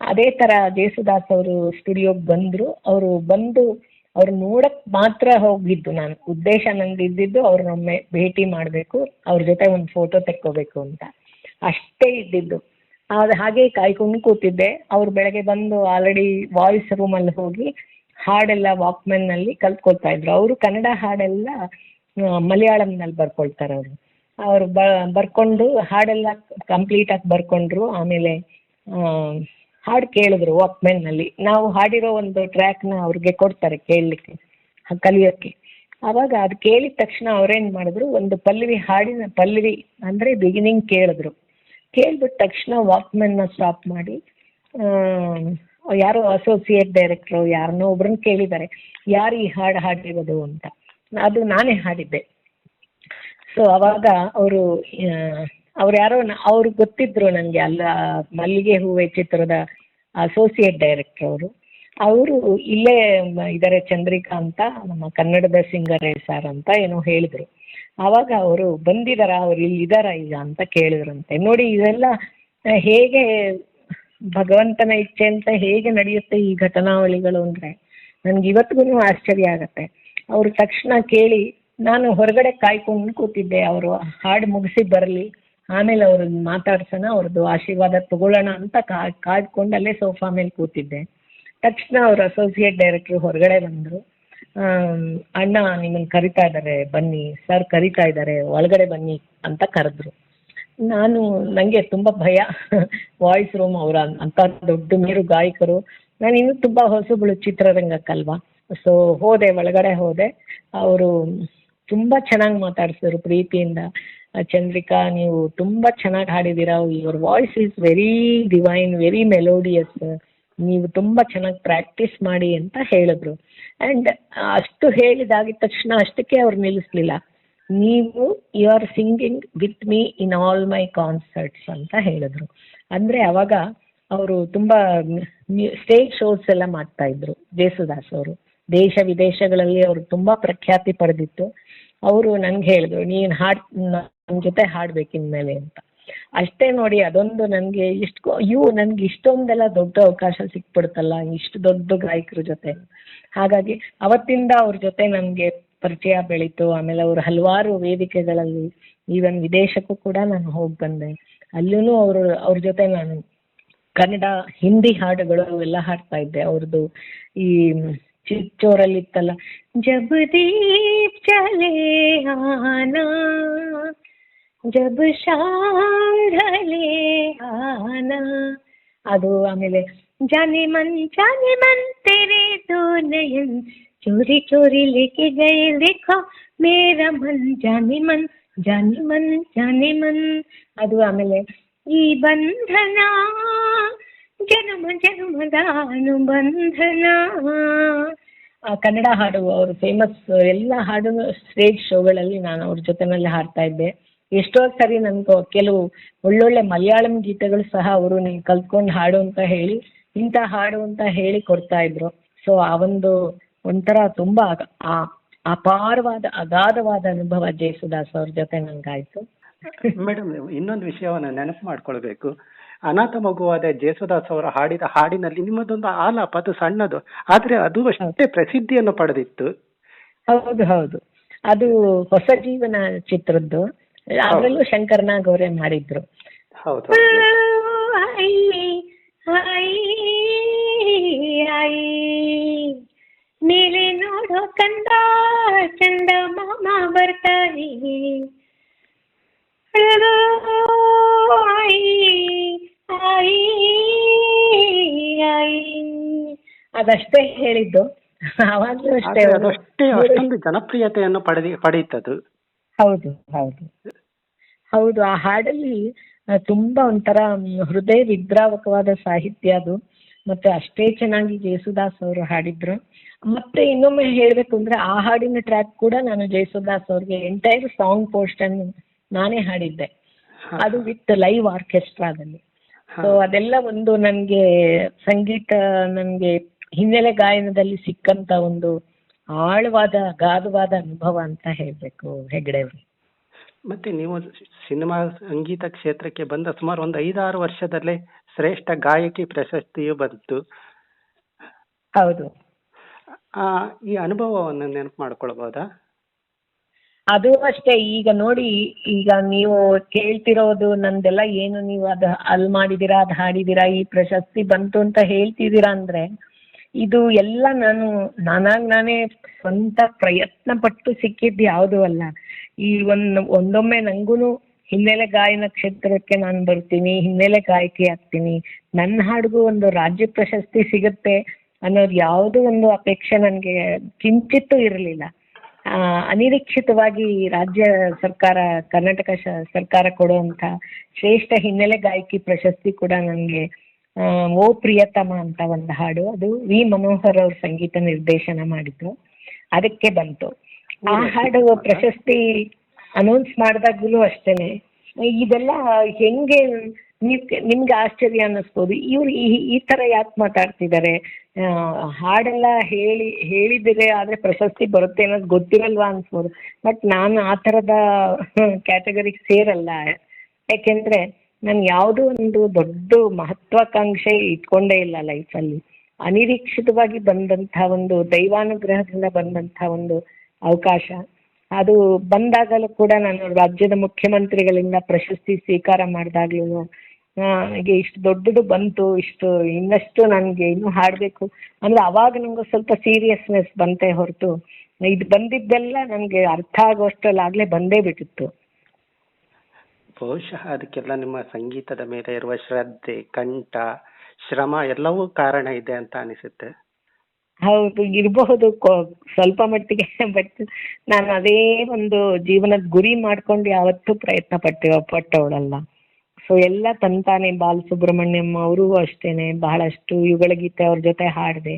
ಅದೇ ಥರ ಜೇಸುದಾಸ್ ಅವರು ಸ್ಟುಡಿಯೋಗೆ ಬಂದರು. ಅವರು ಬಂದು ಅವ್ರು ನೋಡಕ್ ಮಾತ್ರ ಹೋಗಿದ್ದು. ನಾನು ಉದ್ದೇಶ ನಂದು ಇದ್ದಿದ್ದು ಅವ್ರನ್ನೊಮ್ಮೆ ಭೇಟಿ ಮಾಡಬೇಕು, ಅವ್ರ ಜೊತೆ ಒಂದು ಫೋಟೋ ತೆಕ್ಕೋಬೇಕು ಅಂತ ಅಷ್ಟೇ ಇದ್ದಿದ್ದು. ಅದು ಹಾಗೆ ಕಾಯ್ಕೊಂಡು ಕೂತಿದ್ದೆ. ಅವ್ರು ಬೆಳಗ್ಗೆ ಬಂದು ಆಲ್ರೆಡಿ ವಾಯ್ಸ್ ರೂಮಲ್ಲಿ ಹೋಗಿ ಹಾಡೆಲ್ಲ ವಾಕ್ಮೆನ್ನಲ್ಲಿ ಕಲ್ತ್ಕೊಳ್ತಾ ಇದ್ರು. ಅವರು ಕನ್ನಡ ಹಾಡೆಲ್ಲ ಮಲಯಾಳಂನಲ್ಲಿ ಬರ್ಕೊಳ್ತಾರೆ. ಅವರು ಬರ್ಕೊಂಡು ಹಾಡೆಲ್ಲ ಕಂಪ್ಲೀಟಾಗಿ ಬರ್ಕೊಂಡ್ರು. ಆಮೇಲೆ ಹಾಡು ಕೇಳಿದ್ರು ವಾಕ್ಮೆನ್ನಲ್ಲಿ. ನಾವು ಹಾಡಿರೋ ಒಂದು ಟ್ರ್ಯಾಕ್ನ ಅವ್ರಿಗೆ ಕೊಡ್ತಾರೆ ಕೇಳಲಿಕ್ಕೆ, ಕಲಿಯೋಕ್ಕೆ. ಆವಾಗ ಅದು ಕೇಳಿದ ತಕ್ಷಣ ಅವ್ರೇನು ಮಾಡಿದ್ರು, ಒಂದು ಹಾಡಿನ ಪಲ್ಲವಿ ಅಂದರೆ ಬಿಗಿನಿಂಗ್ ಕೇಳಿದ್ರು. ಕೇಳ್ಬಿಟ್ಟ ತಕ್ಷಣ ವಾಕ್ಮೆನ್ನ ಸ್ಟಾಪ್ ಮಾಡಿ ಯಾರೋ ಅಸೋಸಿಯೇಟ್ ಡೈರೆಕ್ಟ್ರು ಯಾರನ್ನೋ ಒಬ್ರನ್ನ ಕೇಳಿದ್ದಾರೆ, ಯಾರು ಈ ಹಾಡು ಹಾಡಿರೋದು ಅಂತ. ಅದು ನಾನೇ ಹಾಡಿದ್ದೆ. ಸೊ ಅವಾಗ ಅವ್ರು ಯಾರೋ ಅವ್ರಿಗೆ ಗೊತ್ತಿದ್ರು ನನಗೆ, ಅಲ್ಲ ಮಲ್ಲಿಗೆ ಹೂವೆ ಚಿತ್ರದ ಅಸೋಸಿಯೇಟ್ ಡೈರೆಕ್ಟರ್ ಅವರು ಇಲ್ಲೇ ಇದ್ದಾರೆ ಚಂದ್ರಿಕಾ ಅಂತ, ನಮ್ಮ ಕನ್ನಡದ ಸಿಂಗರ್ ಸರ್ ಅಂತ ಏನೋ ಹೇಳಿದ್ರು. ಆವಾಗ ಅವರು ಬಂದಿದಾರ, ಅವ್ರು ಇಲ್ಲಿ ಇದ್ದಾರ ಈಗ ಅಂತ ಕೇಳಿದ್ರಂತೆ. ನೋಡಿ ಇದೆಲ್ಲ ಹೇಗೆ ಭಗವಂತನ ಇಚ್ಛೆ ಅಂತ ಹೇಗೆ ನಡೆಯುತ್ತೆ ಈ ಘಟನಾವಳಿಗಳು ಅಂದರೆ ನನ್ಗೆ ಇವತ್ತಿಗೂ ಆಶ್ಚರ್ಯ ಆಗತ್ತೆ. ಅವರು ತಕ್ಷಣ ಕೇಳಿ ನಾನು ಹೊರಗಡೆ ಕಾಯ್ಕೊಂಡು ಕೂತಿದ್ದೆ, ಅವರು ಹಾಡು ಮುಗಿಸಿ ಬರಲಿ, ಆಮೇಲೆ ಅವ್ರನ್ನ ಮಾತಾಡ್ಸೋಣ, ಅವ್ರದ್ದು ಆಶೀರ್ವಾದ ತಗೊಳ್ಳೋಣ ಅಂತ ಕಾಯ್ಕೊಂಡು ಅಲ್ಲೇ ಸೋಫಾ ಮೇಲೆ ಕೂತಿದ್ದೆ. ತಕ್ಷಣ ಅವ್ರ ಅಸೋಸಿಯೇಟ್ ಡೈರೆಕ್ಟ್ರು ಹೊರಗಡೆ ಬಂದರು. ಅಣ್ಣ ನಿಮ್ಮನ್ನು ಕರಿತಾ ಇದ್ದಾರೆ, ಬನ್ನಿ ಸರ್ ಕರಿತಾ ಇದ್ದಾರೆ, ಒಳಗಡೆ ಬನ್ನಿ ಅಂತ ಕರೆದ್ರು. ನನಗೆ ತುಂಬ ಭಯ. ವಾಯ್ಸ್ ರೂಮ್ ಅವರ ಅಂತ ದೊಡ್ಡ ಮೇರು ಗಾಯಕರು, ನಾನು ಇನ್ನೂ ತುಂಬ ಹೊಸಬಳು ಚಿತ್ರರಂಗಕ್ಕಲ್ವಾ. ಸೊ ಒಳಗಡೆ ಹೋದೆ. ಅವರು ತುಂಬ ಚೆನ್ನಾಗಿ ಮಾತಾಡ್ಸಿದ್ರು ಪ್ರೀತಿಯಿಂದ. ಚಂದ್ರಿಕಾ, ನೀವು ತುಂಬ ಚೆನ್ನಾಗಿ ಹಾಡಿದ್ದೀರಾ, your voice is very divine, very melodious, ನೀವು ತುಂಬ ಚೆನ್ನಾಗಿ ಪ್ರಾಕ್ಟೀಸ್ ಮಾಡಿ ಅಂತ ಹೇಳಿದ್ರು. ಆ್ಯಂಡ್ ಅಷ್ಟು ಹೇಳಿದಾಗಿದ ತಕ್ಷಣ ಅಷ್ಟಕ್ಕೆ ಅವ್ರು ನಿಲ್ಲಿಸ್ಲಿಲ್ಲ. ನೀವು you are singing with me in all my concerts ಅಂತ ಹೇಳಿದ್ರು. ಅಂದರೆ ಅವಾಗ ಅವರು ತುಂಬ ಸ್ಟೇಜ್ ಶೋಸ್ ಎಲ್ಲ ಮಾಡ್ತಾ ಇದ್ರು ಜೇಸುದಾಸ್ ಅವರು. ದೇಶ ವಿದೇಶಗಳಲ್ಲಿ ಅವರು ತುಂಬ ಪ್ರಖ್ಯಾತಿ ಪಡೆದಿತ್ತು. ಅವರು ನನಗೆ ಹೇಳಿದ್ರು, ನೀನು ನನ್ನ ಜೊತೆ ಹಾಡ್ಬೇಕು ಇನ್ಮೇಲೆ ಅಂತ. ಅಷ್ಟೇ ನೋಡಿ, ಅದೊಂದು ನನಗೆ ನನಗೆ ಇಷ್ಟೊಂದೆಲ್ಲ ದೊಡ್ಡ ಅವಕಾಶ ಸಿಕ್ಬಿಡ್ತಲ್ಲ ಇಷ್ಟು ದೊಡ್ಡ ಗಾಯಕರ ಜೊತೆ. ಹಾಗಾಗಿ ಅವತ್ತಿಂದ ಅವ್ರ ಜೊತೆ ನನಗೆ ಪರಿಚಯ ಬೆಳೀತು. ಆಮೇಲೆ ಅವರು ಹಲವಾರು ವೇದಿಕೆಗಳಲ್ಲಿ, ಈವನ್ ವಿದೇಶಕ್ಕೂ ಕೂಡ ನಾನು ಹೋಗಿ ಬಂದೆ. ಅಲ್ಲೂ ಅವ್ರ ಜೊತೆ ನಾನು ಕನ್ನಡ, ಹಿಂದಿ ಹಾಡುಗಳು ಎಲ್ಲ ಹಾಡ್ತಾ ಇದ್ದೆ. ಅವ್ರದ್ದು ಈ ಚಿಚ್ಚೋರಲ್ಲಿ ಇತ್ತಲ್ಲ, ಜಬ್ ದೀಪ್ ಚಲೇ ಆನಾ ಜಬ್ ಶಾಮ್ ಢಲೇ ಆನಾ, ಅದು. ಆಮೇಲೆ ಜಾನೆ ಮನ್ ತೇರೆ ದೋ ನಯನ್ ಚೋರಿ ಚೋರಿ ಲೇಕೆ ಗಯೆ ದೇಖೋ ಮೇರಾ ಮನ್ ಜಾನೆ ಮನ್ ಅದು. ಆಮೇಲೆ ಈ ಬಂಧನ ಜನ್ಮ ಜನ್ಮದ ಅನುಬಂಧನ, ಕನ್ನಡ ಹಾಡು ಅವರು ಫೇಮಸ್. ಎಲ್ಲ ಹಾಡು ಸ್ಟೇಜ್ ಶೋಗಳಲ್ಲಿ ನಾನು ಅವ್ರ ಜೊತೆನಲ್ಲಿ ಹಾಡ್ತಾ ಇದ್ದೆ. ಎಷ್ಟೋ ಸರಿ ನನಗೆ ಕೆಲವು ಒಳ್ಳೊಳ್ಳೆ ಮಲಯಾಳಂ ಗೀತೆಗಳು ಸಹ ಅವರು ನೀನು ಕಲ್ತ್ಕೊಂಡು ಹಾಡು ಅಂತ ಹೇಳಿ, ಇಂಥ ಹಾಡು ಅಂತ ಹೇಳಿ ಕೊಡ್ತಾ ಇದ್ರು. ಸೊ ಆ ಒಂಥರ ತುಂಬ ಅಪಾರವಾದ ಅಗಾಧವಾದ ಅನುಭವ ಜೇಸುದಾಸ್ ಅವ್ರ ಜೊತೆ ನನಗಾಯ್ತು. ಮೇಡಮ್, ಇನ್ನೊಂದು ವಿಷಯವನ್ನು ನೆನಪು ಮಾಡ್ಕೊಳ್ಬೇಕು. ಅನಾಥ ಮಗುವಾದ ಜೇಸುದಾಸ್ ಅವರ ಹಾಡಿದ ಹಾಡಿನಲ್ಲಿ ನಿಮ್ಮದೊಂದು ಆಲಾಪ, ಅದು ಸಣ್ಣದು, ಆದ್ರೆ ಅದು ಅಷ್ಟೇ ಪ್ರಸಿದ್ಧಿಯನ್ನು ಪಡೆದಿತ್ತು. ಹೌದು ಹೌದು, ಅದು ಹೊಸ ಜೀವನ ಚಿತ್ರದ್ದು. ಅದರಲ್ಲೂ ಶಂಕರ್ನಾಗ್ ಅವರೇ ಮಾಡಿದ್ರು. ಹೌದು. ಮೇಲೆ ನೋಡೋ ಕಂದ ಚಂದ ಮಾಮ ಬರ್ತಾನೆ, ಅದಷ್ಟೇ ಹೇಳಿದ್ದು. ಅವಾಗಲೂ ಅಷ್ಟೇ, ಅಷ್ಟೊಂದು ಜನಪ್ರಿಯತೆಯನ್ನು ಪಡೆಯಿತದು. ಹೌದು ಹೌದು ಹೌದು. ಆ ಹಾಡಲ್ಲಿ ತುಂಬಾ ಒಂಥರ ಹೃದಯ ವಿದ್ರಾವಕವಾದ ಸಾಹಿತ್ಯ ಅದು. ಮತ್ತೆ ಅಷ್ಟೇ ಚೆನ್ನಾಗಿ ಜೇಸುದಾಸ್ ಅವರು ಹಾಡಿದ್ರು. ಮತ್ತೆ ಇನ್ನೊಮ್ಮೆ ಹೇಳ್ಬೇಕು ಅಂದ್ರೆ, ಆ ಹಾಡಿನ ಟ್ರ್ಯಾಕ್ ಕೂಡ ನಾನು ಜೇಸುದಾಸ್ ಅವ್ರಿಗೆ ಎಂಟೈರ್ ಸಾಂಗ್ ಪೋರ್ಷನ್ ನಾನೇ ಹಾಡಿದ್ದೆ. ಅದು ವಿತ್ ಲೈವ್ ಆರ್ಕೆಸ್ಟ್ರಾದಲ್ಲಿ. ಸೊ ಅದೆಲ್ಲ ಒಂದು ನನಗೆ ಸಂಗೀತ ನನಗೆ ಹಿನ್ನೆಲೆ ಗಾಯನದಲ್ಲಿ ಸಿಕ್ಕಂತ ಒಂದು ಆಳವಾದ ಗಾಢವಾದ ಅನುಭವ ಅಂತ ಹೇಳ್ಬೇಕು ಹೆಗ್ಡೆ ಅವರು. ಮತ್ತೆ ನೀವು ಸಿನಿಮಾ ಸಂಗೀತ ಕ್ಷೇತ್ರಕ್ಕೆ ಬಂದ ಸುಮಾರು ಒಂದು 5-6 ವರ್ಷದಲ್ಲೇ ಶ್ರೇಷ್ಠ ಗಾಯಕಿ ಪ್ರಶಸ್ತಿಯು ಬಂತು. ಹೌದು, ಈ ಅನುಭವವನ್ನು ನೆನಪು ಮಾಡ್ಕೊಳ್ಬಹುದಾ? ಅದು ಅಷ್ಟೇ. ಈಗ ನೋಡಿ, ಈಗ ನೀವು ಕೇಳ್ತಿರೋದು ನಂದೆಲ್ಲ ಏನು ನೀವು ಅದು ಅಲ್ಲಿ ಮಾಡಿದೀರಾ, ಅದು ಹಾಡಿದೀರಾ, ಈ ಪ್ರಶಸ್ತಿ ಬಂತು ಅಂತ ಹೇಳ್ತಿದ್ದೀರಾ ಅಂದ್ರೆ ಇದು ಎಲ್ಲ ನಾನೇ ಸ್ವಂತ ಪ್ರಯತ್ನ ಪಟ್ಟು ಸಿಕ್ಕಿದ್ದು ಯಾವುದೂ ಅಲ್ಲ. ಈ ಒಂದೊಮ್ಮೆ ನಂಗೂನು ಹಿನ್ನೆಲೆ ಗಾಯನ ಕ್ಷೇತ್ರಕ್ಕೆ ನಾನು ಬರ್ತೀನಿ, ಹಿನ್ನೆಲೆ ಗಾಯಕಿ ಆಗ್ತೀನಿ, ನನ್ನ ಹಾಡಿಗೂ ಒಂದು ರಾಜ್ಯ ಪ್ರಶಸ್ತಿ ಸಿಗುತ್ತೆ ಅನ್ನೋದು ಯಾವುದೋ ಒಂದು ಅಪೇಕ್ಷೆ ನನಗೆ ಕಿಂಚಿತ್ತೂ ಇರಲಿಲ್ಲ. ಅನಿರೀಕ್ಷಿತವಾಗಿ ರಾಜ್ಯ ಸರ್ಕಾರ, ಕರ್ನಾಟಕ ಸರ್ಕಾರ ಕೊಡುವಂಥ ಶ್ರೇಷ್ಠ ಹಿನ್ನೆಲೆ ಗಾಯಕಿ ಪ್ರಶಸ್ತಿ ಕೂಡ ನನಗೆ ಓ ಪ್ರಿಯತಮ ಅಂತ ಒಂದು ಹಾಡು, ಅದು ವಿ ಮನೋಹರ್ ಅವ್ರ ಸಂಗೀತ ನಿರ್ದೇಶನ ಮಾಡಿದ್ರು, ಅದಕ್ಕೆ ಬಂತು. ಆ ಹಾಡು ಪ್ರಶಸ್ತಿ ಅನೌನ್ಸ್ ಮಾಡಿದಾಗಲೂ ಅಷ್ಟೇನೆ ಇದೆಲ್ಲ ಹೆಂಗೆ ನಿಮ್ಗೆ ಆಶ್ಚರ್ಯ ಅನ್ನಿಸ್ಬೋದು, ಇವ್ರು ಈ ತರ ಯಾಕೆ ಮಾತಾಡ್ತಿದ್ದಾರೆ, ಹಾಡೆಲ್ಲ ಹೇಳಿದರೆ ಆದ್ರೆ ಪ್ರಶಸ್ತಿ ಬರುತ್ತೆ ಅನ್ನೋದು ಗೊತ್ತಿರಲ್ವಾ ಅನ್ಸ್ಬೋದು. ಬಟ್ ನಾನು ಆ ಥರದ ಕ್ಯಾಟಗರಿಗೆ ಸೇರಲ್ಲ. ಯಾಕೆಂದ್ರೆ ನಾನು ಯಾವುದೋ ಒಂದು ದೊಡ್ಡ ಮಹತ್ವಾಕಾಂಕ್ಷೆ ಇಟ್ಕೊಂಡೇ ಇಲ್ಲ ಲೈಫಲ್ಲಿ. ಅನಿರೀಕ್ಷಿತವಾಗಿ ಬಂದಂಥ ಒಂದು ದೈವಾನುಗ್ರಹದಿಂದ ಬಂದಂಥ ಒಂದು ಅವಕಾಶ. ಅದು ಬಂದಾಗಲೂ ಕೂಡ ನಾನು ರಾಜ್ಯದ ಮುಖ್ಯಮಂತ್ರಿಗಳಿಂದ ಪ್ರಶಸ್ತಿ ಸ್ವೀಕಾರ ಮಾಡಿದಾಗ್ಲೂ ನನಗೆ ಇಷ್ಟು ದೊಡ್ಡದು ಬಂತು, ಇನ್ನಷ್ಟು ನನಗೆ ಇನ್ನೂ ಹಾಡಬೇಕು ಅಂದ್ರೆ ಅವಾಗ ನಂಗೆ ಸ್ವಲ್ಪ ಸೀರಿಯಸ್ನೆಸ್ ಬಂತೆ ಹೊರತು ಇದು ಬಂದಿದ್ದೆಲ್ಲ ನನಗೆ ಅರ್ಥ ಆಗೋಷ್ಟರಲ್ಲಿ ಆಗಲೇ ಬಂದೇ ಬಿಟ್ಟಿತ್ತು. ಬಹುಶಃ ಅದಕ್ಕೆಲ್ಲ ನಿಮ್ಮ ಸಂಗೀತದ ಮೇಲೆ ಇರುವ ಶ್ರದ್ಧೆ, ಕಂಠ, ಶ್ರಮ ಎಲ್ಲವೂ ಕಾರಣ ಇದೆ ಅಂತ ಅನಿಸುತ್ತೆ. ಹೌದು, ಇರಬಹುದು ಸ್ವಲ್ಪ ಮಟ್ಟಿಗೆ. ಬಟ್ ನಾನು ಅದೇ ಒಂದು ಜೀವನದ ಗುರಿ ಮಾಡ್ಕೊಂಡು ಯಾವತ್ತೂ ಪ್ರಯತ್ನ ಪಟ್ಟವಳಲ್ಲ. ಸೊ ಎಲ್ಲ ತಂತಾನೆ. ಬಾಲಸುಬ್ರಹ್ಮಣ್ಯಂ ಅವರು ಅಷ್ಟೇನೆ, ಬಹಳಷ್ಟು ಯುಗಳಗೀತೆ ಅವ್ರ ಜೊತೆ ಹಾಡಿದೆ,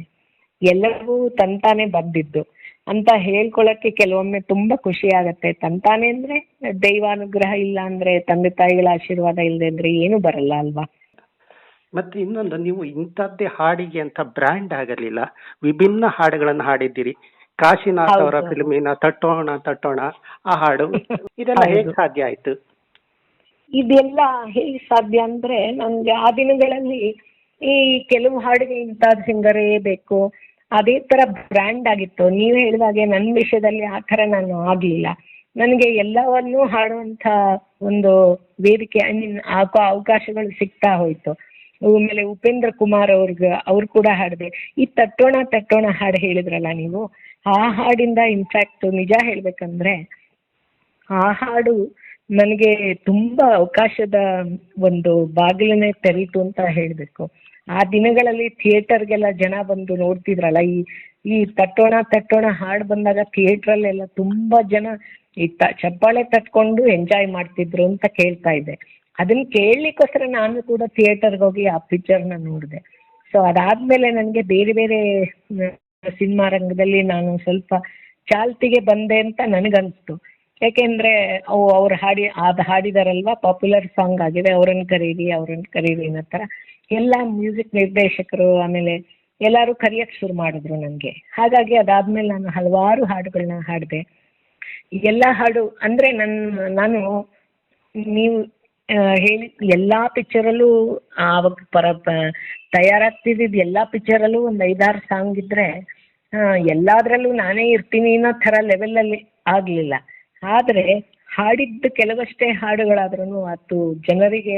ಎಲ್ಲವೂ ತಂತಾನೆ ಬಂದಿದ್ದು ಅಂತ ಹೇಳ್ಕೊಳಕ್ಕೆ ಕೆಲವೊಮ್ಮೆ ತುಂಬಾ ಖುಷಿ ಆಗತ್ತೆ. ತಂತಾನೆ ಅಂದ್ರೆ ದೈವಾನುಗ್ರಹ ಇಲ್ಲ ಅಂದ್ರೆ, ತಂದೆ ತಾಯಿಗಳ ಆಶೀರ್ವಾದ ಇಲ್ಲದೆ ಅಂದ್ರೆ ಏನು ಬರಲ್ಲ ಅಲ್ವಾ. ಮತ್ತೆ ಇನ್ನೊಂದು, ನೀವು ಇಂಥದ್ದೇ ಹಾಡಿಗೆ ಅಂತ ಬ್ರ್ಯಾಂಡ್ ಆಗಲಿಲ್ಲ, ವಿಭಿನ್ನ ಹಾಡುಗಳನ್ನು ಹಾಡಿದ್ದೀರಿ. ಕಾಶಿನಾಥ್ ಅವರ ಫಿಲ್ಮಿನ ತಟ್ಟೋಣ ತಟ್ಟೋಣ ಆ ಹಾಡು, ಇದೆಲ್ಲ ಹೇಗೆ ಸಾಧ್ಯ ಆಯ್ತು? ಇದೆಲ್ಲ ಹೇಗೆ ಸಾಧ್ಯ ಅಂದ್ರೆ, ನನ್ಗೆ ಆ ದಿನಗಳಲ್ಲಿ ಈ ಕೆಲವು ಹಾಡಿಗೆ ಇಂಥ ಸಿಂಗರೇ ಬೇಕು, ಅದೇ ತರ ಬ್ರ್ಯಾಂಡ್ ಆಗಿತ್ತು. ನೀವು ಹೇಳಿದಾಗೆ ನನ್ನ ವಿಷಯದಲ್ಲಿ ಆ ಥರ ನಾನು ಆಗ್ಲಿಲ್ಲ. ನನಗೆ ಎಲ್ಲವನ್ನೂ ಹಾಡುವಂಥ ಒಂದು ವೇದಿಕೆ, ಐ ಮೀನ್ ಅವಕಾಶಗಳು ಸಿಗ್ತಾ ಹೋಯ್ತು. ಆಮೇಲೆ ಉಪೇಂದ್ರ ಕುಮಾರ್ ಅವ್ರು ಕೂಡ ಹಾಡಿದೆ. ಈ ತಟ್ಟೋಣ ತಟ್ಟೋಣ ಹಾಡು ಹೇಳಿದ್ರಲ್ಲ ನೀವು, ಆ ಹಾಡಿಂದ ಇನ್ಫ್ಯಾಕ್ಟ್ ನಿಜ ಹೇಳ್ಬೇಕಂದ್ರೆ ಆ ಹಾಡು ನನಗೆ ತುಂಬಾ ಅವಕಾಶದ ಒಂದು ಬಾಗಿಲನ್ನೇ ತೆರೀತು ಅಂತ ಹೇಳ್ಬೇಕು. ಆ ದಿನಗಳಲ್ಲಿ ಥಿಯೇಟರ್ಗೆಲ್ಲ ಜನ ಬಂದು ನೋಡ್ತಿದ್ರಲ್ಲ, ಈ ತಟ್ಟೋಣ ತಟ್ಟೋಣ ಹಾಡು ಬಂದಾಗ ಥಿಯೇಟ್ರಲ್ಲೆಲ್ಲ ತುಂಬಾ ಜನ ಈ ಚಪ್ಪಾಳೆ ತಟ್ಕೊಂಡು ಎಂಜಾಯ್ ಮಾಡ್ತಿದ್ರು ಅಂತ ಕೇಳ್ತಾ ಇದ್ದೆ. ಅದನ್ನ ಕೇಳಲಿಕ್ಕೋಸ್ಕರ ನಾನು ಕೂಡ ಥಿಯೇಟರ್ಗೆ ಹೋಗಿ ಆ ಪಿಕ್ಚರ್ನ ನೋಡಿದೆ. ಸೊ ಅದಾದ್ಮೇಲೆ ನನಗೆ ಬೇರೆ ಬೇರೆ ಸಿನಿಮಾ ರಂಗದಲ್ಲಿ ನಾನು ಸ್ವಲ್ಪ ಚಾಲ್ತಿಗೆ ಬಂದೆ ಅಂತ ನನಗನ್ಸ್ತು. ಯಾಕೆಂದ್ರೆ ಅವ್ರು ಹಾಡಿದಾರಲ್ವಾ, ಪಾಪ್ಯುಲರ್ ಸಾಂಗ್ ಆಗಿದೆ, ಅವ್ರನ್ನ ಕರೀರಿ ಅನ್ನೋ ಥರ ಎಲ್ಲ ಮ್ಯೂಸಿಕ್ ನಿರ್ದೇಶಕರು ಆಮೇಲೆ ಎಲ್ಲರೂ ಕರೆಯಕ್ಕೆ ಶುರು ಮಾಡಿದ್ರು ನನಗೆ. ಹಾಗಾಗಿ ಅದಾದ್ಮೇಲೆ ನಾನು ಹಲವಾರು ಹಾಡುಗಳನ್ನ ಹಾಡಿದೆ. ಎಲ್ಲ ಹಾಡು ಅಂದ್ರೆ ನಾನು ನೀವು ಹೇಳಿ ಎಲ್ಲಾ ಪಿಕ್ಚರಲ್ಲೂ ಆವಾಗ ತಯಾರಾಗ್ತಿದ್ದ ಎಲ್ಲಾ ಪಿಕ್ಚರಲ್ಲೂ ಒಂದು 5-6 ಸಾಂಗ್ ಇದ್ರೆ ಎಲ್ಲಾದ್ರಲ್ಲೂ ನಾನೇ ಇರ್ತೀನಿ ಅನ್ನೋ ಥರ ಲೆವೆಲಲ್ಲಿ ಆಗ್ಲಿಲ್ಲ. ಆದ್ರೆ ಹಾಡಿದ್ದು ಕೆಲವಷ್ಟೇ ಹಾಡುಗಳಾದ್ರೂ ಅದು ಜನರಿಗೆ